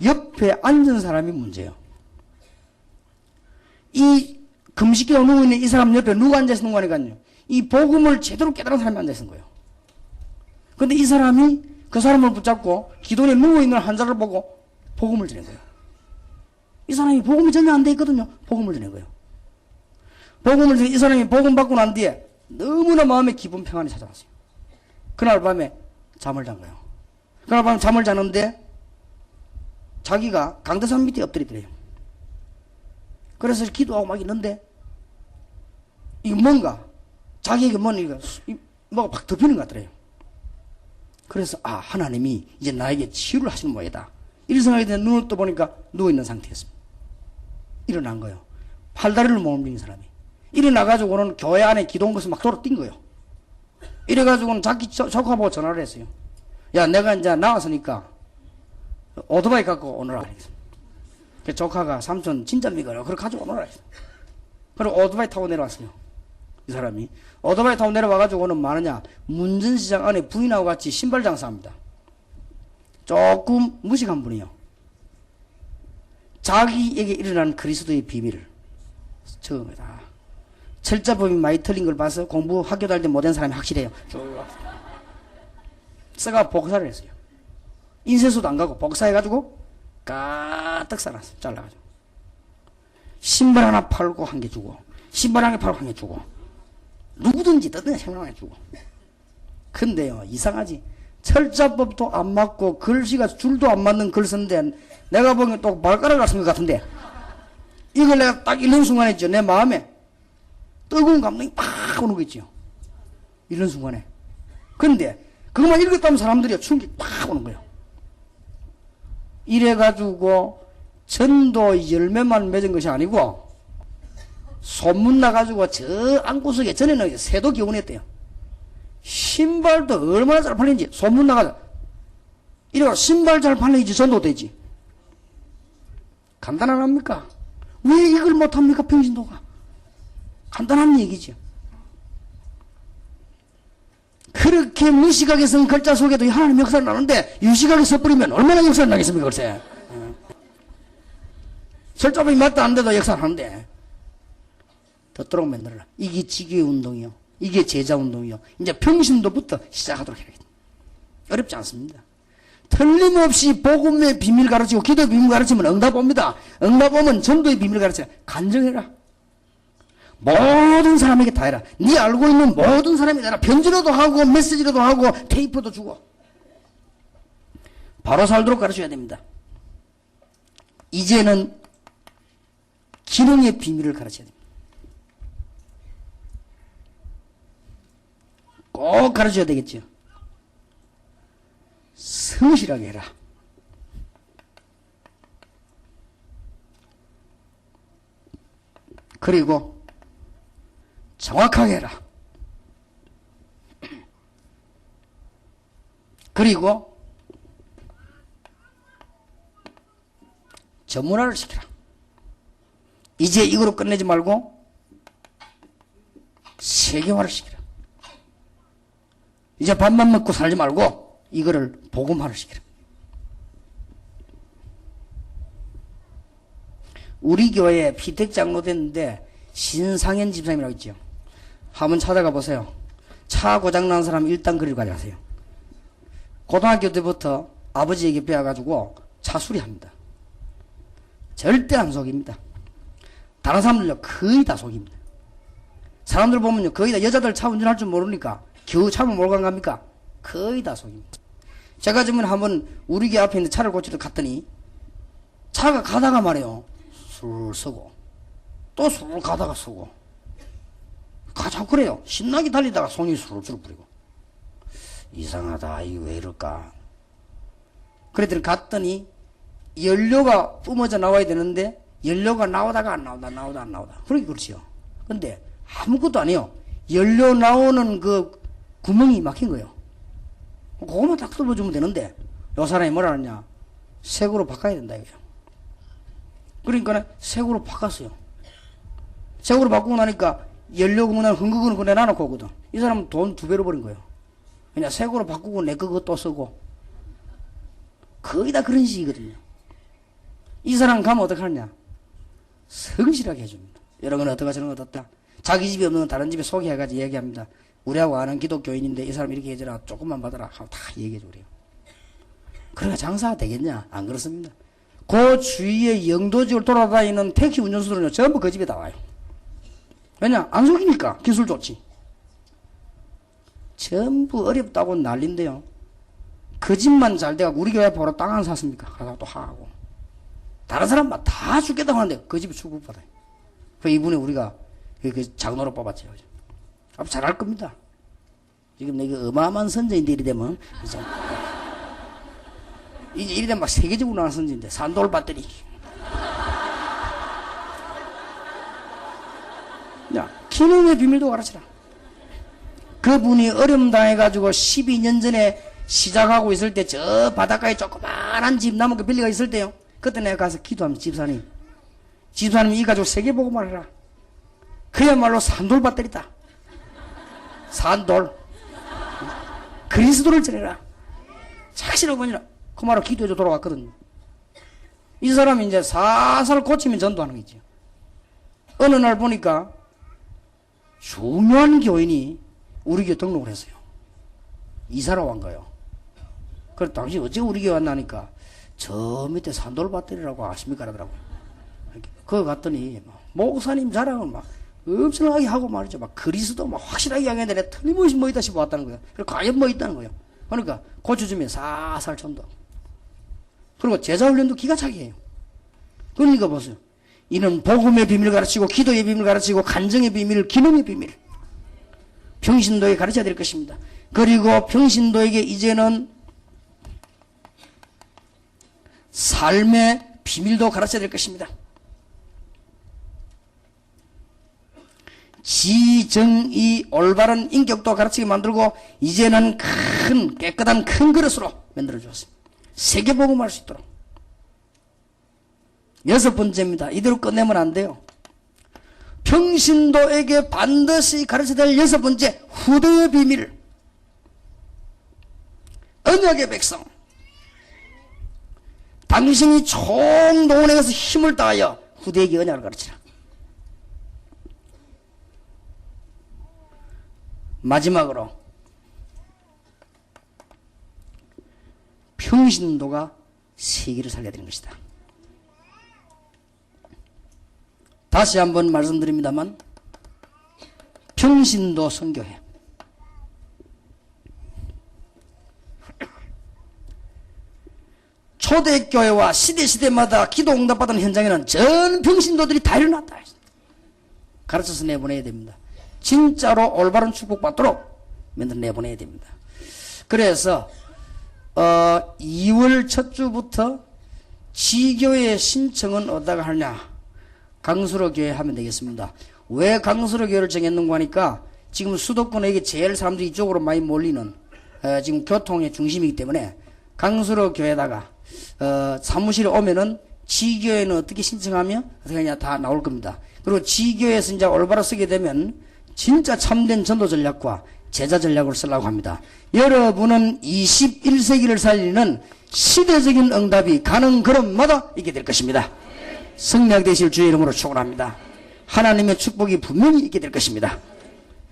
옆에 앉은 사람이 문제예요. 이 금식기도 누워 있는 이 사람 옆에 누가 앉아 있는 거니까요. 이 복음을 제대로 깨달은 사람이 앉아 있는 거예요. 근데 이 사람이 그 사람을 붙잡고 기도원에 누워 있는 환자를 보고 복음을 전한 거예요. 이 사람이 복음이 전혀 안 돼 있거든요. 복음을 전한 거예요. 복음을 전해 이 사람이 복음 받고 난 뒤에 너무나 마음에 기분 평안이 찾아왔어요. 그날 밤에 잠을 잔 거예요. 그날 밤에 잠을 자는데 자기가 강대산 밑에 엎드리더래요. 그래서 기도하고 막 있는데 이게 뭔가 자기에게 뭐가 팍 덮이는 것 같더래요. 그래서 하나님이 이제 나에게 치유를 하시는 모양이다. 이런 생각이 드는데 눈을 떠보니까 누워있는 상태였습니다. 일어난 거예요. 팔다리를 못 움직이는 사람이. 일어나가지고는 교회 안에 기도원 것을 막 돌아 뛴 거예요. 이래가지고는 자기 조카 보고 전화를 했어요. 야, 내가 이제 나왔으니까 오토바이 갖고 오너라. 그 조카가 삼촌 진짜 믿어요. 그래 가지고 오너라 했어. 그리고 오토바이 타고 내려왔어요. 이 사람이 오토바이 타고 내려와가지고는 뭐하느냐, 문전시장 안에 부인하고 같이 신발 장사합니다. 조금 무식한 분이요. 자기에게 일어난 그리스도의 비밀을 처음이다. 철자법이 많이 틀린 걸 봐서 공부 학교 다닐 때 못한 사람이 확실해요. 써가 복사를 했어요. 인쇄소도 안 가고 복사해가지고 가득 싸놨어. 잘라가지고 신발 하나 팔고 한 개 주고, 신발 한 개 팔고 한 개 주고, 누구든지 뜯는 생각해 주고. 근데요, 이상하지. 철자법도 안 맞고 글씨가 줄도 안 맞는 글 썼는데 내가 보기엔 또 발가락을 쓴 것 같은데, 이걸 내가 딱 읽는 순간에 있죠, 내 마음에 뜨거운 감동이 팍 오는 거 있죠. 이런 순간에. 근데 그것만 읽었다면 사람들이 충격이 팍 오는 거예요. 이래가지고 전도 열매만 맺은 것이 아니고 소문 나가지고 저 안구석에, 전에는 새도 기원했대요. 신발도 얼마나 잘 팔리는지 소문 나가지고, 이래가 신발 잘 팔리지 전도 되지. 간단합니까? 왜 이걸 못합니까, 평신도가? 간단한 얘기죠. 그렇게 무식하게 쓴 글자 속에도 하나님 역사를 나는데 유식하게 써버리면 얼마나 역사를 나겠습니까, 글쎄. 설자법이 맞다 안 돼도 역사를 하는데 듣도록 만들어라. 이게 지교의 운동이요. 이게 제자 운동이요. 이제 평신도부터 시작하도록 해야겠다. 어렵지 않습니다. 틀림없이 복음의 비밀 가르치고 기도의 비밀 가르치면 응답 옵니다. 응답 오면 전도의 비밀 가르치라. 간증해라. 모든 사람에게 다 해라. 네 알고 있는 모든 사람에게 해라. 편지로도 하고 메시지로도 하고 테이프도 주고 바로 살도록 가르쳐야 됩니다. 이제는 기능의 비밀을 가르쳐야 됩니다. 꼭 가르쳐야 되겠죠. 성실하게 해라. 그리고 정확하게 해라. 그리고 전문화를 시켜라. 이제 이거로 끝내지 말고 세계화를 시키라. 이제 밥만 먹고 살지 말고 이거를 복음화를 시키라. 우리 교회에 피택 장로 됐는데 신상현 집사님이라고 있죠. 한번 찾아가 보세요. 차 고장난 사람 일단 그리로 가져가세요. 고등학교 때부터 아버지에게 배워가지고 차 수리합니다. 절대 안 속입니다. 다른 사람들요 거의 다 속입니다. 사람들 보면요 거의 다 여자들 차 운전할 줄 모르니까 겨우 차만 몰고 간 겁니까? 거의 다 속입니다. 제가 지금 한번 우리 교 앞에 있는 차를 고치러 갔더니 차가 가다가 말이에요 술 서고 또 술 가다가 서고 가자고 그래요. 신나게 달리다가 손이 술술 뿌리고 이상하다 이거 왜 이럴까. 그랬더니 갔더니 연료가 뿜어져 나와야 되는데 연료가 나오다가 안 나오다 그러게 그렇지요. 근데 아무것도 아니에요. 연료 나오는 그 구멍이 막힌 거예요. 그거만 딱 뚫어주면 되는데 요 사람이 뭐라 하느냐 색으로 바꿔야 된다 이거예요. 그러니까 색으로 바꿨어요. 색으로 바꾸고 나니까 연료 구멍 흥그거는 그거 내놔놓고 오거든. 이 사람은 돈 2배로 버린 거예요. 그냥 색으로 바꾸고 내 그거 또 쓰고 거의 다 그런 식이거든요. 이 사람 가면 어떡하느냐 성실하게 해줍니다. 이런 건 어떡하 저런 건 어떻다. 자기 집이 없는 건 다른 집에 소개해가지고 얘기합니다. 우리하고 아는 기독교인인데 이 사람 이렇게 해줘라 조금만 받아라 하고 다 얘기해줘 그래요. 그러니까 장사가 되겠냐? 안 그렇습니다. 그 주위에 영도지를 돌아다니는 택시 운전수들은요 전부 그 집에 다 와요. 왜냐? 안 속이니까 기술 좋지. 전부 어렵다고 난린데요. 그 집만 잘 돼가 우리 교회 바로 땅 안 샀습니까? 가서 또 하고 다른 사람만 다 죽겠다고 하는데 그 집에 축복받아요. 그 이분에 우리가 그 장로로 뽑았죠. 앞으로 잘할 겁니다. 지금 내가 어마어마한 선전인데 이리 되면 이제 이리 되면 막 세계적으로 나온 선전인데 산돌 배터리. 야, 기능의 비밀도 가르쳐라. 그분이 어려움 당해가지고 12년 전에 시작하고 있을 때 저 바닷가에 조그만한 집 나무 그 빌리가 있을 때요. 그때 내가 가서 기도하면 집사님 이 가지고 세계보고 말해라. 그야말로 산돌 배터리다. 산돌. 그리스도를 전해라. 착실하고 보니라. 그 말로 기도해줘 돌아왔거든요. 이 사람이 이제 살살 고치면 전도하는 거죠. 어느 날 보니까 중요한 교인이 우리 교회 등록을 했어요. 이사로 온 거예요. 그래서 당신 어째 우리 교회 왔나니까 저 밑에 산돌 배터리라고 아십니까? 그러더라고요. 거기 갔더니 목사님 자랑을 막 엄청나게 하고 말이죠. 막 그리스도 막 확실하게 이야기하는데 내가 틀림없이 뭐 있다 싶어 왔다는 거예요. 그리고 과연 뭐 있다는 거예요. 그러니까 고쳐주면 살살 전도. 그리고 제자 훈련도 기가 차게 해요. 그러니까 보세요. 이는 복음의 비밀을 가르치고 기도의 비밀을 가르치고 간증의 비밀, 기능의 비밀. 평신도에 가르쳐야 될 것입니다. 그리고 평신도에게 이제는 삶의 비밀도 가르쳐야 될 것입니다. 지정의 올바른 인격도 가르치게 만들고 이제는 깨끗한 큰 그릇으로 만들어 주었습니다. 세계복음할 수 있도록. 6번째입니다. 이대로 끝내면 안 돼요. 평신도에게 반드시 가르쳐야 될 6번째, 후대의 비밀. 언약의 백성. 당신이 총동원에 가서 힘을 다하여 후대에게 언약을 가르치라. 마지막으로 평신도가 세계를 살려야 되는 것이다. 다시 한번 말씀드립니다만, 평신도 선교회. 초대교회와 시대마다 기도 응답받은 현장에는 전 평신도들이 다 일어났다. 가르쳐서 내보내야 됩니다. 진짜로 올바른 축복받도록 만들어 내보내야 됩니다. 그래서 2월 첫 주부터 지교회 신청은 어디다가 하냐? 강수로 교회 하면 되겠습니다. 왜 강수로 교회를 정했는가 하니까 지금 수도권에 제일 사람들이 이쪽으로 많이 몰리는 지금 교통의 중심이기 때문에 강수로 교회에다가 사무실에 오면은 지교회는 어떻게 신청하면 어떻게 하냐 다 나올 겁니다. 그리고 지교회에서 이제 올바로 쓰게 되면 진짜 참된 전도 전략과 제자 전략을 쓰려고 합니다. 여러분은 21세기를 살리는 시대적인 응답이 가는 걸음마다 있게 될 것입니다. 승리하게 되실 주의 이름으로 축원합니다. 하나님의 축복이 분명히 있게 될 것입니다.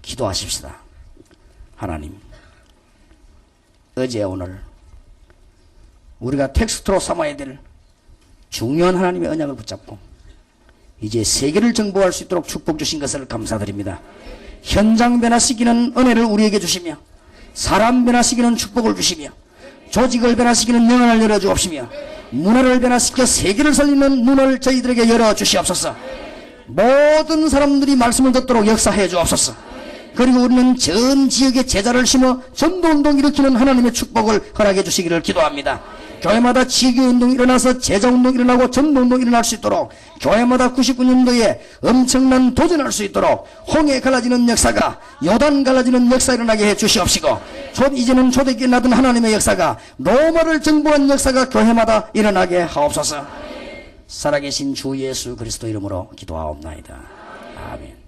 기도하십시다. 하나님, 어제 오늘 우리가 텍스트로 삼아야 될 중요한 하나님의 언약을 붙잡고 이제 세계를 정복할 수 있도록 축복 주신 것을 감사드립니다. 현장 변화시키는 은혜를 우리에게 주시며 사람 변화시키는 축복을 주시며 조직을 변화시키는 영안을 열어주옵시며 문화를 변화시켜 세계를 살리는 눈을 저희들에게 열어주시옵소서. 모든 사람들이 말씀을 듣도록 역사해 주옵소서. 그리고 우리는 전 지역에 제자를 심어 전도운동 일으키는 하나님의 축복을 허락해 주시기를 기도합니다. 교회마다 지교운동이 일어나서 제자운동이 일어나고 전도운동이 일어날 수 있도록 교회마다 99년도에 엄청난 도전할 수 있도록 홍해 갈라지는 역사가 요단 갈라지는 역사 일어나게 해 주시옵시고 이제는 초대교회 나던 하나님의 역사가 로마를 정복한 역사가 교회마다 일어나게 하옵소서. 살아계신 주 예수 그리스도 이름으로 기도하옵나이다. 아멘.